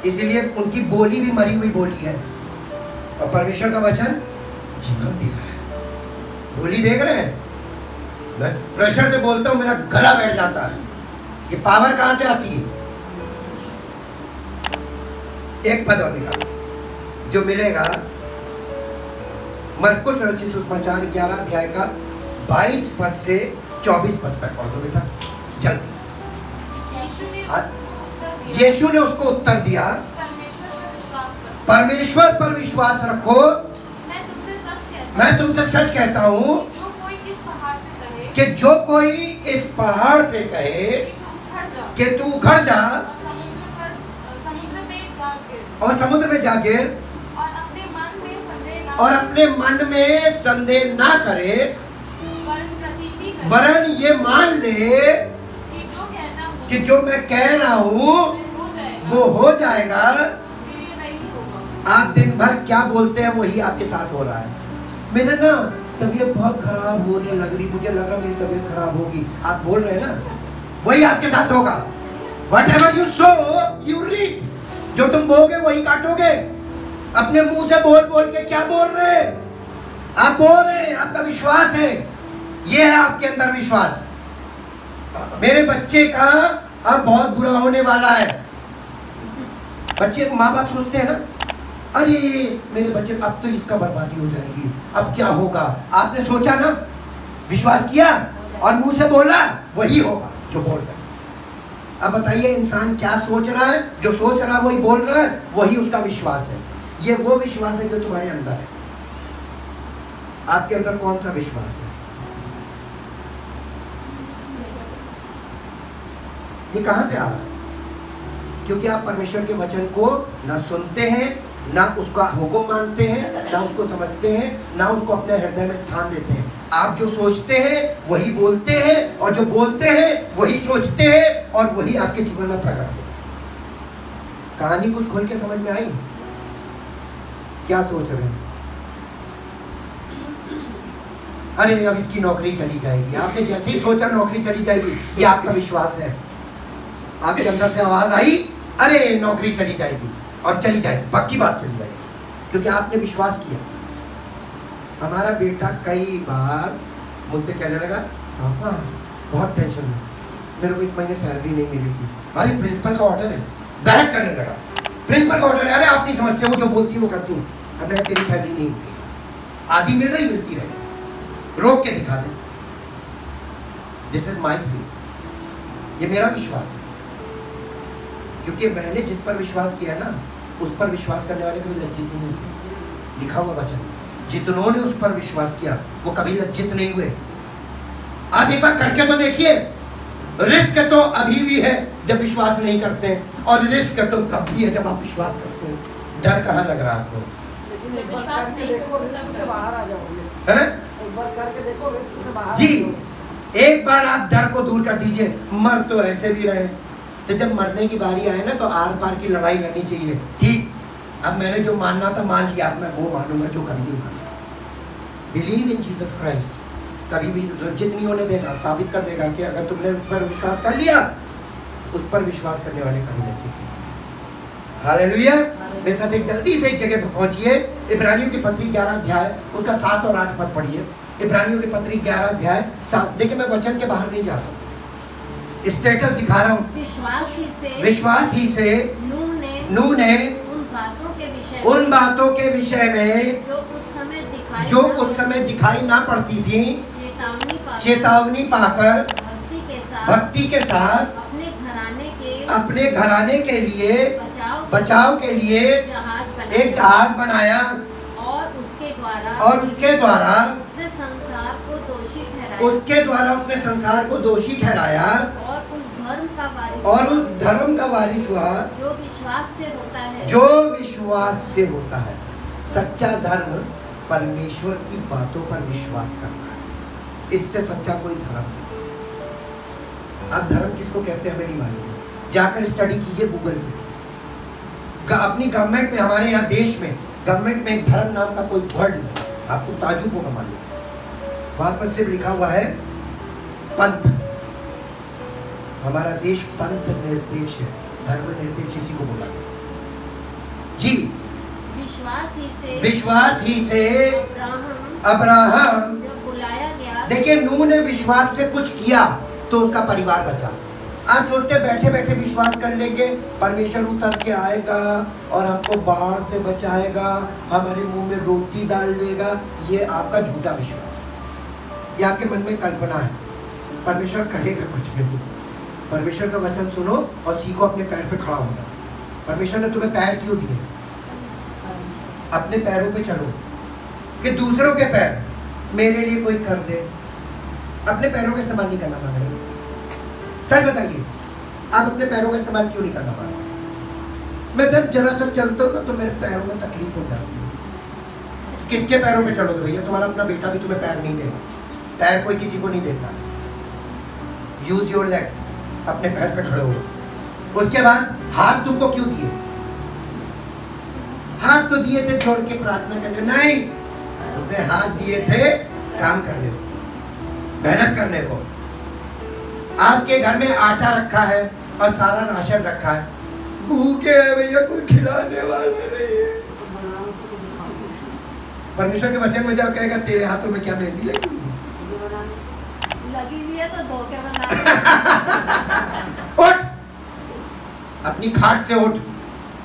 इसीलिए उनकी बोली भी मरी हुई बोली है, और परमेश्वर का वचन जीवन दे रहा है। बोली देख रहे हैं? मैं प्रेशर से बोलता हूं, मेरा गला बैठ जाता है। ये पावर कहां से आती है? एक पद और निकाल जो मिलेगा, मरकुस रचित सुसमाचार 11 अध्याय का 22 पद से 24 पद तक पढ़ो बेटा जल्दी। यीशु ने उसको उत्तर दिया, परमेश्वर पर विश्वास रखो। मैं तुमसे सच कहता हूँ कि जो कोई इस पहाड़ से कहे कि तू उखड़ जा और समुद्र में जा गिर, और अपने मन में संदेह ना करे, वरन ये मान ले कि जो मैं कह रहा हूँ वो हो जाएगा। आप दिन भर क्या बोलते हैं वही आपके साथ हो रहा है। मेरा ना तबीयत बहुत खराब होने लग रही, मुझे लग रहा मेरी तबीयत खराब होगी, आप बोल रहे हैं ना, वही आपके साथ होगा। Whatever you sow, you reap। जो तुम बोगे वही काटोगे। अपने मुंह से बोल बोल के क्या बोल रहे हैं? आप बोल रहे हैं, आपका विश्वास है, ये है आपके अंदर विश्वास। मेरे बच्चे का अब बहुत बुरा होने वाला है। बच्चे, माँ बाप सोचते हैं ना, अरे मेरे बच्चे, अब तो इसका बर्बादी हो जाएगी, अब क्या होगा? आपने सोचा ना, विश्वास किया और मुंह से बोला, वही होगा जो बोल रहा है। अब बताइए इंसान क्या सोच रहा है? जो सोच रहा है वही बोल रहा है, वही उसका विश्वास है। ये वो विश्वास है जो तुम्हारे अंदर है। आपके अंदर कौन सा विश्वास है? ये कहां से आ रहा है? क्योंकि आप परमेश्वर के वचन को ना सुनते हैं, ना उसका हुक्म मानते हैं, ना उसको समझते हैं, ना उसको अपने हृदय में स्थान देते हैं। आप जो सोचते हैं वही बोलते हैं, और जो बोलते हैं वही सोचते हैं, और वही आपके जीवन में प्रकट होता है। कहानी कुछ खोल के समझ में आई? क्या सोच रहे हैं? अरे अब इसकी नौकरी चली जाएगी। आपने जैसे ही सोचा नौकरी चली जाएगी, ये आपका विश्वास है। आपके अंदर से आवाज आई, अरे नौकरी चली जाएगी, और चली जाएगी, पक्की बात चली जाएगी, क्योंकि आपने विश्वास किया। हमारा बेटा कई बार मुझसे कहने लगा, पापा बहुत टेंशन है, मेरे को इस महीने सैलरी नहीं मिलेगी। अरे प्रिंसिपल का ऑर्डर है। बहस करने लगा, प्रिंसिपल का ऑर्डर है, अरे आप नहीं समझते, वो जो बोलती वो करती हूँ। हमने कहा तेरी सैलरी नहीं मिलेगी, आधी मिल रही मिलती रहे, रोक के दिखा दे। दिस इज माई फेथ, ये मेरा विश्वास है, क्योंकि मैंने जिस पर विश्वास किया ना, उस पर विश्वास करने वाले कभी लज्जित नहीं हुए। लिखा हुआ वचन, जितनों ने उस पर विश्वास किया वो कभी लज्जित नहीं हुए। आप एक बार करके तो देखिए। रिस्क तो अभी भी है जब विश्वास नहीं करते हैं, और रिस्क तो तब भी है जब आप विश्वास करते हैं। डर कहाँ लग रहा है आपको? लेकिन एक बार करके देखो, रिस्क से बाहर आ जाओगे। हैं? एक बार करके देखो, रिस्क से बाहर जी, आ जाओगे। एक बार आप डर को दूर कर दीजिए। मर तो ऐसे भी रहे, तो जब मरने की बारी आए ना, तो आर पार की लड़ाई लड़नी चाहिए। ठीक, अब मैंने जो मानना था मान लिया, अब मैं वो मानूंगा जो कभी नहीं माना। बिलीव इन जीसस क्राइस्ट, कभी भी लज्जित नहीं होने देगा। साबित कर देगा कि अगर तुमने उस पर विश्वास कर लिया, उस पर विश्वास करने वाले कभी लज्जित नहीं। हालेलुया। मेरे साथ एक जल्दी से एक जगह पर पहुंचिए। इब्रानियों की पत्री 11 अध्याय उसका 7 और 8 पद पढ़िए। इब्रानियों की पत्री 11 अध्याय 7। देखिए मैं वचन के बाहर नहीं जा रहा, स्टेटस दिखा रहा हूँ। विश्वास ही से नूह ने उन बातों के विषय में जो उस समय दिखाई ना पड़ती थी, चेतावनी पाकर भक्ति के साथ अपने घराने के लिए बचाव के लिए एक जहाज बनाया, और उसके द्वारा उसने संसार को दोषी ठहराया, और उस धर्म का वारिस हुआ जो विश्वास से होता है। सच्चा धर्म परमेश्वर की बातों पर विश्वास करना है, इससे सच्चा कोई धर्म नहीं। अब धर्म किसको कहते हैं हमें नहीं मालूम, जाकर स्टडी कीजिए गूगल पे। अपनी गवर्नमेंट में, हमारे यहाँ देश में गवर्नमेंट में एक धर्म नाम का कोई वर्ड नहीं, आपको ताजुब होगा मालूम। वहां पर सिर्फ लिखा हुआ है पंथ। हमारा देश पंथ निरपेक्ष है, धर्म निरपेक्ष इसी को बोला जी। विश्वास ही से अब्राहम बुलाया गया। देखिए नूह ने विश्वास से कुछ किया तो उसका परिवार बचा। आप सोचते बैठे बैठे विश्वास कर लेंगे, परमेश्वर उतर के आएगा और हमको बाढ़ से बचाएगा, हमारे मुंह में रोटी डाल देगा। ये आपका झूठा विश्वास है, ये आपके मन में कल्पना है। परमेश्वर करेगा कुछ नहीं। परमेश्वर का वचन सुनो और सीखो अपने पैर पे खड़ा होना। परमेश्वर ने तुम्हें पैर क्यों दिए? अपने पैरों पे चलो, कि दूसरों के पैर मेरे लिए कोई कर दे। अपने पैरों का इस्तेमाल नहीं करना मांग रहे। सच बताइए, आप अपने पैरों का इस्तेमाल क्यों नहीं करना पा रहे? मैं जब जरा सा चलता हूँ ना तो मेरे पैरों में तकलीफ हो जाती है। किसके पैरों में चलोगे भैया? तुम्हारा अपना बेटा भी तुम्हें पैर नहीं देगा, पैर कोई किसी को नहीं देता। यूज योर लेग्स, अपने पैर पे खड़े हो। उसके बाद हाथ तुमको क्यों दिए? हाथ तो दिए थे जोड़ के प्रार्थना करने, नहीं, उसने हाथ दिए थे काम करने को, मेहनत करने को। आपके घर में आटा रखा है और सारा राशन रखा है, भूखे है भैया, कोई खिलाने वाला नहीं है। परमेश्वर के वचन में जाओ, कहेगा तेरे हाथों में क्या मेहंदी लगी हुई है तो धोखे बना। उठ, अपनी खाट से उठ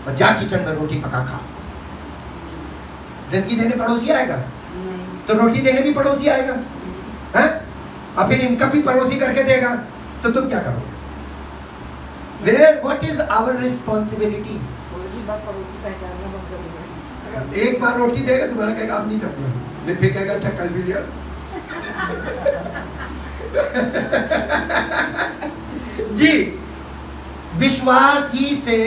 और जा किचन में रोटी पका खा। जिंदगी देने पड़ोसी आएगा तो रोटी देने भी पड़ोसी आएगा, हैं? और फिर इनकम भी पड़ोसी करके देगा, तो तुम क्या करोगे? Where what is our responsibility? एक बार रोटी देगा, तुम्हारा कहेगा आप नहीं जाऊंगा, फिर कहेगा अच्छा कल भी लिया। जी, विश्वास ही से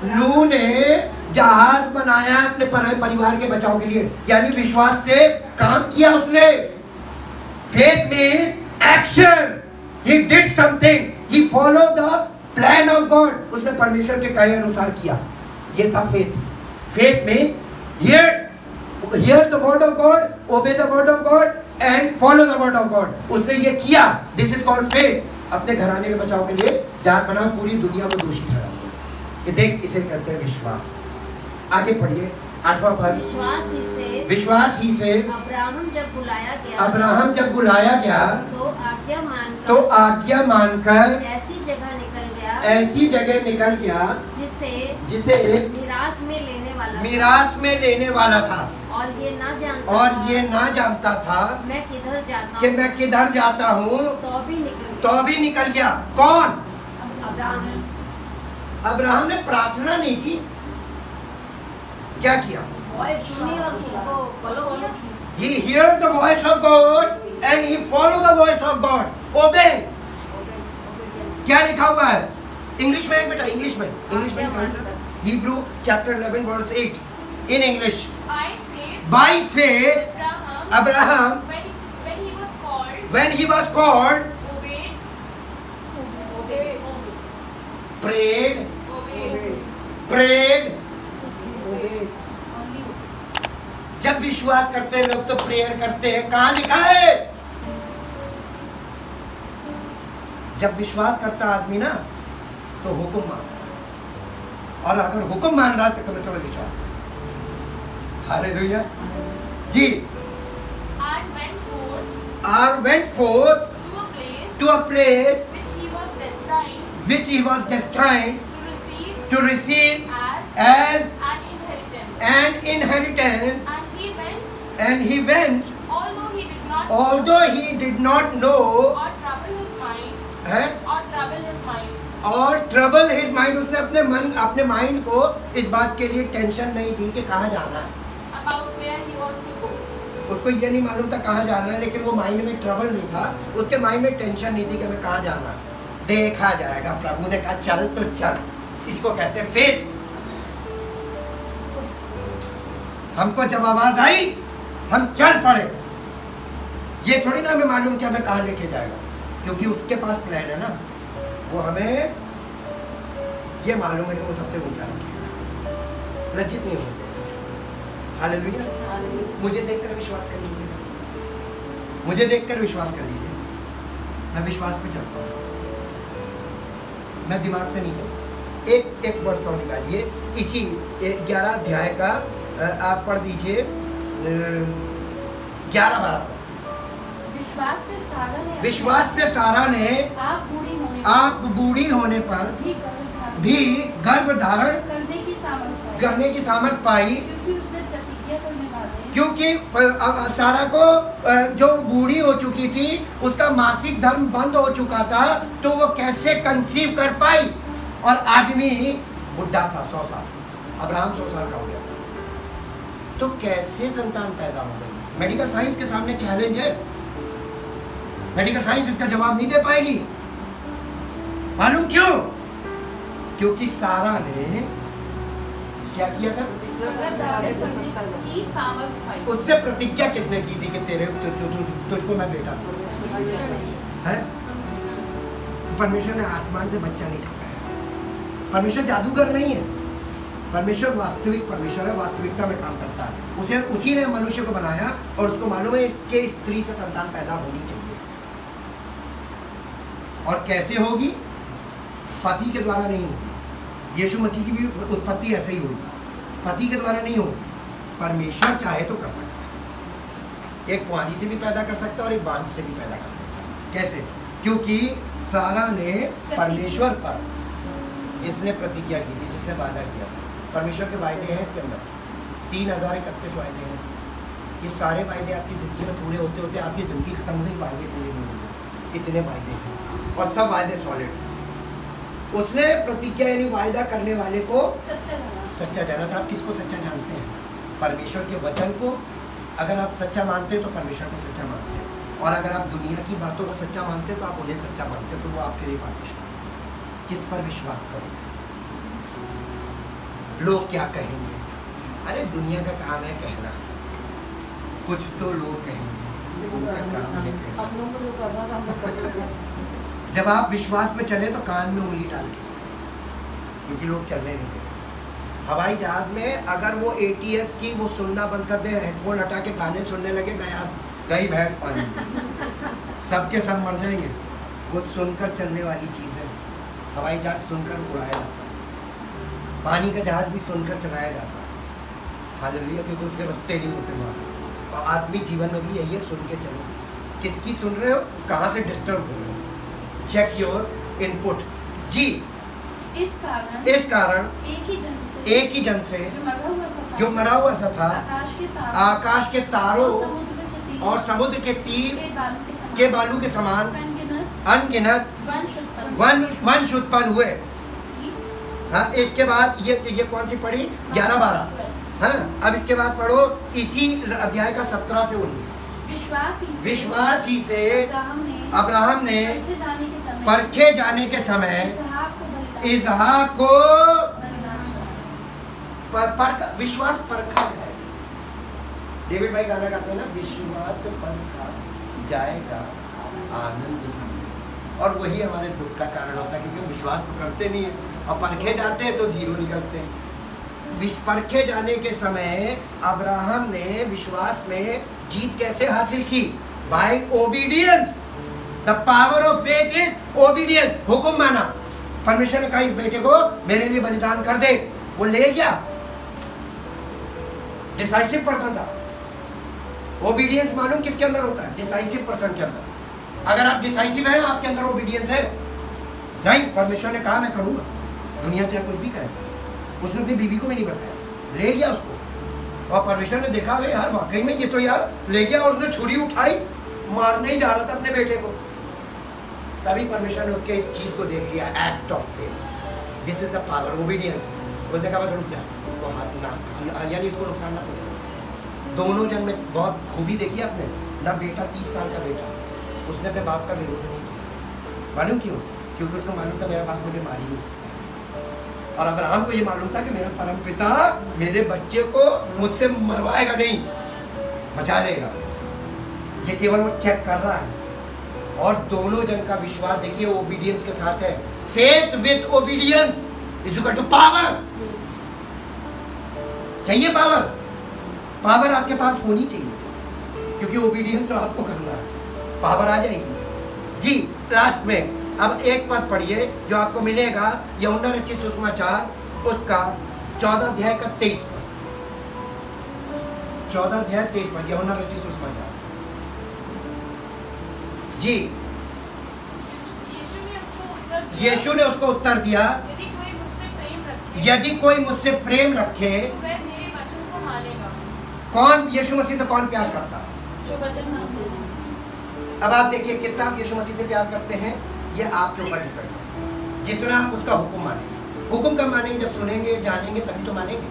नूह ने जहाज बनाया अपने परिवार के बचाव के लिए, यानी विश्वास से काम किया उसने। Faith means action. He did something. He followed the plan of God. उसने परमेश्वर के कहे अनुसार किया, ये था faith. Faith means hear the word of God, obey the word of God, and follow the word of God, उसने ये किया, दिस इज कॉल्ड फेथ। अपने घराने के बचाव के लिए जात बना, पूरी दुनिया को दोषी ठहरा दिया कि देख इसे कहते हैं विश्वास। आगे पढ़िए 8वां पद। विश्वास ही से अब्राहम जब बुलाया गया तो आज्ञा मानकर ऐसी जगह निकल गया जिसे मीरास में लेने वाला था, और ये ना जानता था कि मैं किधर जाता हूँ, तो भी निकल गया। कौन? अब्राहम ने प्रार्थना नहीं की, क्या किया? He heard the voice of God and he followed the voice of God. Obey. क्या लिखा हुआ है इंग्लिश में? बेटा इंग्लिश में Hebrew chapter 11 verse 8 in English. By faith Abraham when he was called prayed. जब विश्वास करते हैं लोग तो प्रेयर करते हैं। कहाँ लिखा है? जब विश्वास करता आदमी ना तो हुक्म मानता है, और अगर हुक्म मान रहा है तो मतलब विश्वास है। हालेलुया जी। went forth to a place which he was destined to receive as an inheritance, and he went although he did not know और ट्रबल हिज माइंड, उसने अपने माइंड को इस बात के लिए टेंशन नहीं दी कि कहाँ जाना है। उसको ये नहीं मालूम था कहाँ जाना है, लेकिन वो माइंड में ट्रबल नहीं था, उसके माइंड में टेंशन नहीं थी कि हमें कहाँ जाना है। देखा जाएगा, प्रभु ने कहा चल तो चल। इसको कहते हैं फेथ। हमको जब आवाज आई हम चल पड़े। ये थोड़ी ना हमें मालूम कि हमें कहाँ लेके जाएगा, क्योंकि उसके पास प्लान है ना। वो हमें ये मालूम है कि वो सबसे ऊंचा रखेगा, लज्जित नहीं होते। हालेलुया। मुझे देखकर विश्वास कर लीजिए, मुझे देखकर विश्वास कर लीजिए। मैं विश्वास पे चलता हूँ, मैं दिमाग से नहीं चलता। एक वर्ड और निकालिए, इसी 11 अध्याय का आप पढ़ दीजिए 11-12। विश्वास से सारा ने आप बूढ़ी होने पर भी गर्भ धारण करने की सामर्थ पाई, क्योंकि सारा को जो बूढ़ी हो चुकी थी उसका मासिक धर्म बंद हो चुका था, तो वो कैसे कंसीव कर पाई। और आदमी बुढ़ा था 100 साल, अब्राहम 100 साल का हो गया, तो कैसे संतान पैदा हो गई। मेडिकल साइंस के सामने चैलेंज है, मेडिकल साइंस इसका जवाब नहीं दे पाएगी। मालूम क्यों? क्योंकि सारा ने क्या किया था? उससे प्रतिज्ञा किसने की थी कि तेरे तुझको मैं बेटा है। परमेश्वर ने आसमान से बच्चा नहीं ठहराया। परमेश्वर जादूगर नहीं है, परमेश्वर वास्तविक परमेश्वर है, वास्तविकता में काम करता है। उसी ने मनुष्य को बनाया और उसको मालूम है इसके स्त्री से संतान पैदा होनी चाहिए। और कैसे होगी? पति के द्वारा नहीं होगी। यीशु मसीह की भी उत्पत्ति ऐसे ही हुई, पति के द्वारा नहीं होगी। परमेश्वर चाहे तो कर सकता है, एक कुंवारी से भी पैदा कर सकता है और एक बांझ से भी पैदा कर सकता है। कैसे? क्योंकि सारा ने परमेश्वर पर, जिसने प्रतिज्ञा की थी, जिसने वादा किया था, परमेश्वर से वायदे हैं इसके अंदर 3031 वायदे हैं। ये सारे वायदे आपकी ज़िंदगी में पूरे होते होते आपकी ज़िंदगी खत्म हो गई, वायदे पूरे नहीं होंगे। इतने वायदे हैं और सब वायदे सॉलिड। उसने प्रतिज्ञा यानी वायदा करने वाले को सच्चा जाना था। आप किसको सच्चा जानते हैं? परमेश्वर के वचन को। अगर आप सच्चा मानते हैं तो परमेश्वर को सच्चा मानते हैं, और अगर आप दुनिया की बातों को सच्चा मानते हैं तो आप उन्हें सच्चा मानते हैं, तो वो आपके लिए परमेश्वर। किस पर विश्वास करो? लोग क्या कहेंगे? अरे दुनिया का काम है कहना, कुछ तो लोग कहेंगे, उनका काम है कहना। जब आप विश्वास में चले तो कान में उंगली डाल के चले, क्योंकि लोग चलने नहीं देते। हवाई जहाज में अगर वो ATS की वो सुनना बंद कर दे, हेडफोन हटा के गाने सुनने लगे, गया गई भैंस पानी, सबके सब मर जाएंगे। वो सुनकर चलने वाली चीज़ है। हवाई जहाज सुनकर उड़ाया जाता है, पानी का जहाज भी सुनकर चलाया जाता है। हालेलुया, क्योंकि उसके रास्ते नहीं होते वहाँ। और आत्मिक जीवन में भी यही है, सुन के चलो। किसकी सुन रहे हो, कहाँ से डिस्टर्ब हो रहे हो, चेक योर इनपुट। जी, इस कारण एक ही जन से जो मरा हुआ सा था आकाश के तारों और समुद्र के तीर के बालू के समान अनगिनत वंश उत्पन्न हुए। हाँ, इसके बाद ये कौन सी पढ़ी, 11-12। हाँ, अब इसके बाद पढ़ो इसी अध्याय का 17 से 19। विश्वास ही से अब्राहम ने परखे जाने के समय इसहाक को विश्वास परखा जाए। डेविड भाई गाना गाते हैं ना, विश्वास परखा जाएगा आनंद से। और वही हमारे दुख का कारण होता है, क्योंकि विश्वास तो करते नहीं है और परखे जाते हैं तो जीरो निकलते हैं। परखे जाने के समय अब्राहम ने विश्वास में जीत कैसे हासिल की? By obedience. The power of faith is obedience. हुक्म माना। परमेश्वर ने कहा इस बेटे को मेरे लिए बलिदान कर दे, वो ले गया। डिसाइसिव पर्सन था। ओबीडियंस मालूम किसके अंदर होता है? डिसाइसिव पर्सन के अंदर। अगर आप डिसाइसिव हैं, आपके अंदर ओबीडियंस है। नहीं, परमेश्वर ने कहा मैं करूंगा, दुनिया चाहे कुछ भी करे। उसने अपनी बीवी को भी नहीं बताया, ले गया उसको। और परमेश्वर ने देखा भाई यार वाकई में ये तो यार ले गया, और उसने छुरी उठाई, मारने ही जा रहा था अपने बेटे को। तभी परमेश्वर ने उसके इस चीज को देख लिया, act of faith. This is the power, obedience. उसने कहा बस रुक जा, इसको हाथ ना, यानी इसको नुकसान ना पहुंचे। दोनों जन में बहुत खूबी देखी आपने ना। बेटा 30 साल का बेटा, उसने अपने बाप का विरोध नहीं किया। मालूम क्यों? क्योंकि उसको मालूम था मेरा बाप मुझे मार ही नहीं सकता। और अब्राहम को ये मालूम था कि मेरा परम पिता मेरे बच्चे को मुझसे मरवाएगा नहीं, बचा लेगा। ये केवल वो चेक कर रहा है। और दोनों जन का विश्वास देखिए ओबीडियंस के साथ है। Faith with obedience is equal to power. चाहिए पावर? पावर आपके पास होनी चाहिए, क्योंकि ओबीडियंस तो आपको करना है, पावर आ जाएगी। जी, लास्ट में अब एक पद पढ़िए जो आपको मिलेगा यूहन्ना रचित सुसमाचार, उसका 14 अध्याय का 23 पद। 14 अध्याय 23 पद, यूहन्ना रचित सुसमाचार। जी, यीशु ने उसको उत्तर दिया, यदि कोई मुझसे प्रेम रखे तो वह मेरे वचन को मानेगा। कौन यीशु मसीह से कौन प्यार करता है? जो वचन मानते हैं। अब आप देखिए कितना आप यीशु मसीह से प्यार करते हैं, ये आपके ऊपर डिपेंड है। जितना आप उसका हुक्म मानेंगे, हुक्म कब मानेंगे? जब सुनेंगे जानेंगे तभी तो मानेंगे,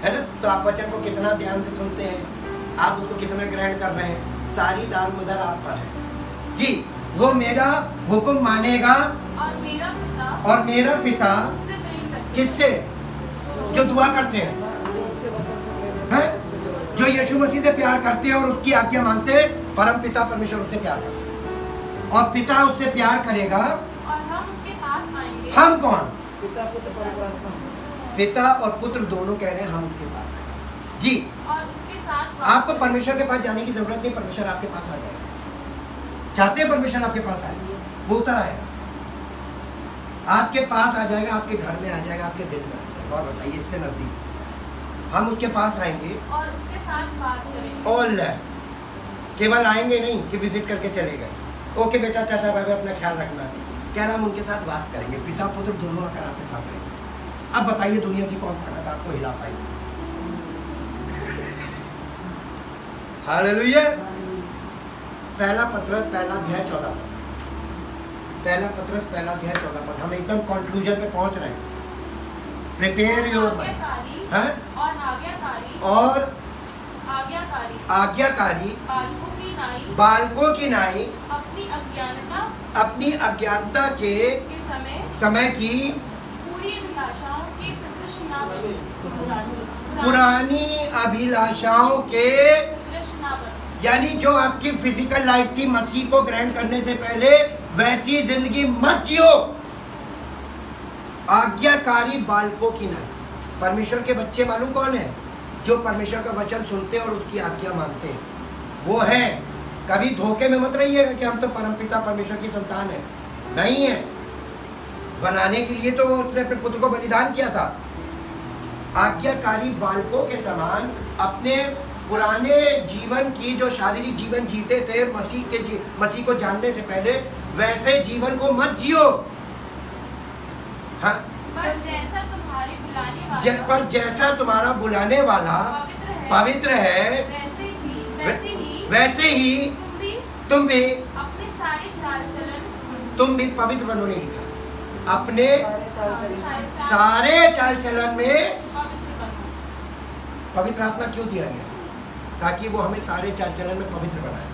है ना। तो आप वचन को कितना ध्यान से सुनते हैं, आप उसको कितना ग्रहण कर रहे हैं, सारी दारोमदार आप पर है। जी, वो मेरा हुक्म मानेगा और मेरा पिता किससे? जो दुआ करते हैं, जो यीशु मसीह से प्यार करते हैं और उसकी आज्ञा मानते हैं, परम पिता परमेश्वर उससे प्यार करते हैं और पिता उससे प्यार करेगा और हम उसके पास आएंगे। हम कौन? पिता पुत्र पवित्र आत्मा। पिता और पुत्र दोनों कह रहे हैं हम उसके पास आएंगे। जी, और उसके साथ आपको परमेश्वर के पास जाने की जरूरत नहीं, परमेश्वर आपके पास आ जाएगा। चाहते हैं परमेश्वर आपके पास आए, वो उतर आएगा, आपके पास आ जाएगा, आपके घर में आ जाएगा, आपके दिल में आ जाएगा। और बताइए इससे नजदीक हम उसके पास आएंगे और उसके साथ वास करेंगे। ऑल केवल आएंगे नहीं कि विजिट करके चले गए, ओके बेटा टाटा बाय बाय, अपना ख्याल रखना। क्या नाम? उनके साथ वास करेंगे, पिता पुत्र दोनों आकर आपके साथ रहेंगे। अब बताइए दुनिया की कौन ताकत आपको हिला पाएगी? हालेलुया। पहला पत्रस पहला अध्याय 14 पद। पहला पत्रस पहला अध्याय 14 पद। हम एकदम कंक्लूजन पे पहुंच रहे हैं। Prepare your mind. और आज्ञाकारी बालकों की नाई अपनी अज्ञानता के समय की पुरानी अभिलाषाओं के, यानी जो आपकी फिजिकल लाइफ थी मसीह को ग्रहण करने से पहले, वैसी जिंदगी मत जियो। आज्ञाकारी बालकों की नाई। परमेश्वर के बच्चे मालूम कौन है? जो परमेश्वर का वचन सुनते हैं और उसकी आज्ञा मानते हैं, वो है कभी धोखे में मत रहिएगा कि हम तो परमपिता परमेश्वर की संतान है, नहीं है। बनाने के लिए तो वो उसने अपने पुत्र को बलिदान किया था। आज्ञाकारी बालकों के समान अपने पुराने जीवन की जो शारीरिक जीवन जीते थे मसीह को जानने से पहले, वैसे जीवन को मत जियो। हाँ, पर जैसा तुम्हारी बुलाने वाला पर जैसा तुम्हारा बुलाने वाला पवित्र है, वैसे ही तुम भी अपने सारे चाल चलन, तुम भी पवित्र बनो। नहीं लिखा, अपने सारे चाल चलन में पवित्र बनो। पवित्र आत्मा क्यों दिया गया? ताकि वो हमें सारे चाल चलन में पवित्र बनाए।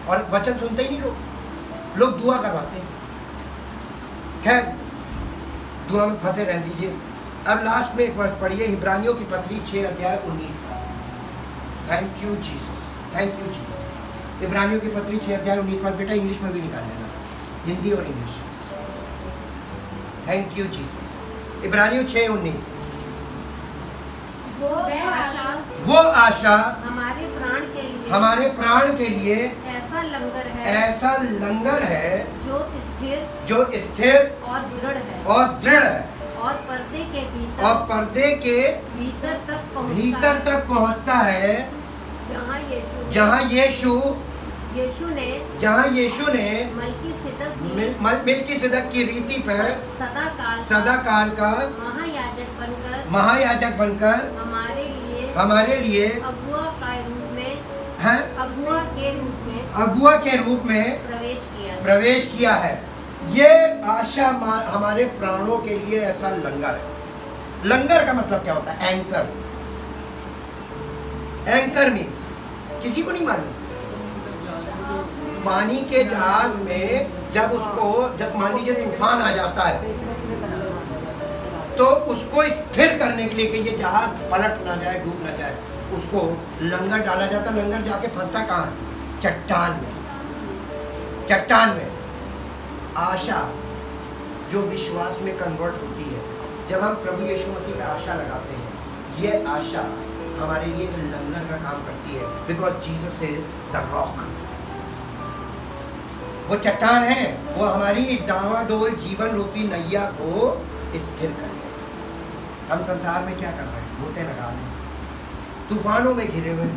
और वचन सुनते ही नहीं लोग दुआ करवाते हैं। खैर, दुआ में फंसे रह दीजिए। अब लास्ट में एक वर्ष पढ़िए, इब्रानियों की पत्री 6 अध्याय 19। Thank you Jesus, thank you Jesus. इब्रानियों की पत्री 6 अध्याय 19 पद। बेटा इंग्लिश में भी निकाल लेना, हिंदी और इंग्लिश। Thank you Jesus. इब्रानियों 6:19। वो आशा हमारे प्राण के लिए ऐसा लंगर है जो स्थिर और दृढ़ है और पर्दे के भीतर तक पहुंचता है, जहाँ यीशु ने मलकीसिदक की रीति पर सदा काल का महायाजक बनकर हमारे लिए अगुआ के रूप में प्रवेश किया है। ये आशा हमारे प्राणों के लिए ऐसा लंगर है। लंगर का मतलब क्या होता है? एंकर। एंकर मीन्स, किसी को नहीं मालूम। पानी के जहाज में जब मान लीजिए तूफान आ जाता है, तो उसको स्थिर करने के लिए कि ये जहाज पलट ना जाए, डूब ना जाए, उसको लंगर डाला जाता। लंगर जाके फंसता कहाँ? चट्टान में। चट्टान में आशा जो विश्वास में कन्वर्ट होती है, जब हम प्रभु यीशु मसीह पर आशा लगाते हैं, ये आशा हमारे लिए लंगर का काम करती है। Because Jesus is the rock. वो चट्टान है, वो हमारी डावाडोल जीवन रूपी नैया को स्थिर कर दे। हम संसार में क्या कर रहे हैं? मोते लगा रहे हैं, तूफानों में घिरे हुए,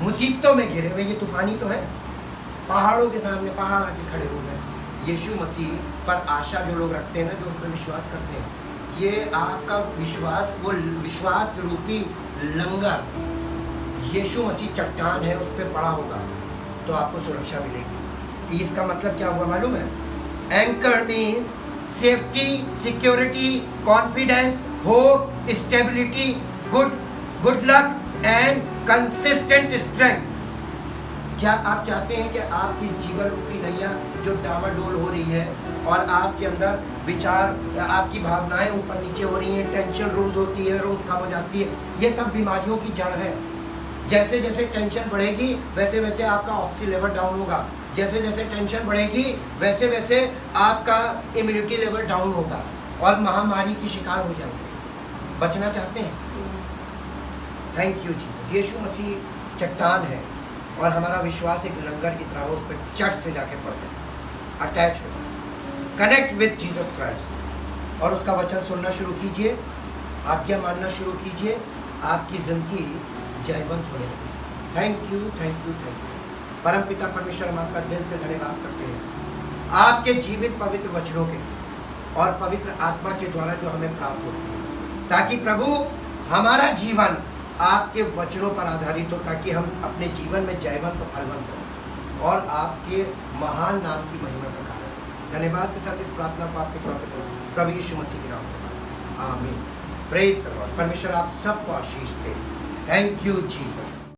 मुसीबतों में घिरे हुए। ये तूफानी तो है। पहाड़ों के सामने पहाड़ आके खड़े हो गए। यीशु मसीह पर आशा जो लोग रखते हैं ना, जो उस पर विश्वास करते हैं, ये आपका विश्वास, वो विश्वास रूपी लंगर, यीशु मसीह चट्टान है, उस पर पड़ा होगा तो आपको सुरक्षा मिलेगी। इसका मतलब क्या हुआ मालूम है? Anchor means safety, security, confidence, hope, stability, good luck and consistent strength. क्या आप चाहते हैं कि आपकी जीवन रूपी नैया जो डावाडोल हो रही है और आपके अंदर विचार, आपकी भावनाएं ऊपर नीचे हो रही हैं, टेंशन रोज होती है, रोज कम हो जाती है, ये सब बीमारियों की जड़ है। जैसे जैसे टेंशन बढ़ेगी वैसे वैसे आपका ऑक्सीजन लेवल डाउन होगा। जैसे जैसे टेंशन बढ़ेगी वैसे वैसे आपका इम्यूनिटी लेवल डाउन होगा और महामारी की शिकार हो जाएंगे। बचना चाहते हैं? Thank you Jesus. यीशु मसीह चट्टान है और हमारा विश्वास एक लंगर की तरह उस पर चट से जाके पड़ जाए, अटैच हो, कनेक्ट विद जीसस क्राइस्ट और उसका वचन सुनना शुरू कीजिए, आज्ञा मानना शुरू कीजिए। आपकी जिंदगी जयवंत हो जाएगी। Thank you, thank you, thank you. परमपिता परमेश्वर, हम आपका दिल से धन्यवाद करते हैं आपके जीवित पवित्र वचनों के और पवित्र आत्मा के द्वारा जो हमें प्राप्त होती है, ताकि प्रभु हमारा जीवन आपके वचनों पर आधारित हो, ताकि हम अपने जीवन में जयवंत और फलवंत हो और आपके महान नाम की महिमा का कारण। धन्यवाद के साथ इस प्रार्थना को आपके प्रभु यीशु मसीह के नाम से आमीन। Praise the Lord. परमेश्वर आप सबको आशीष दे। Thank you Jesus.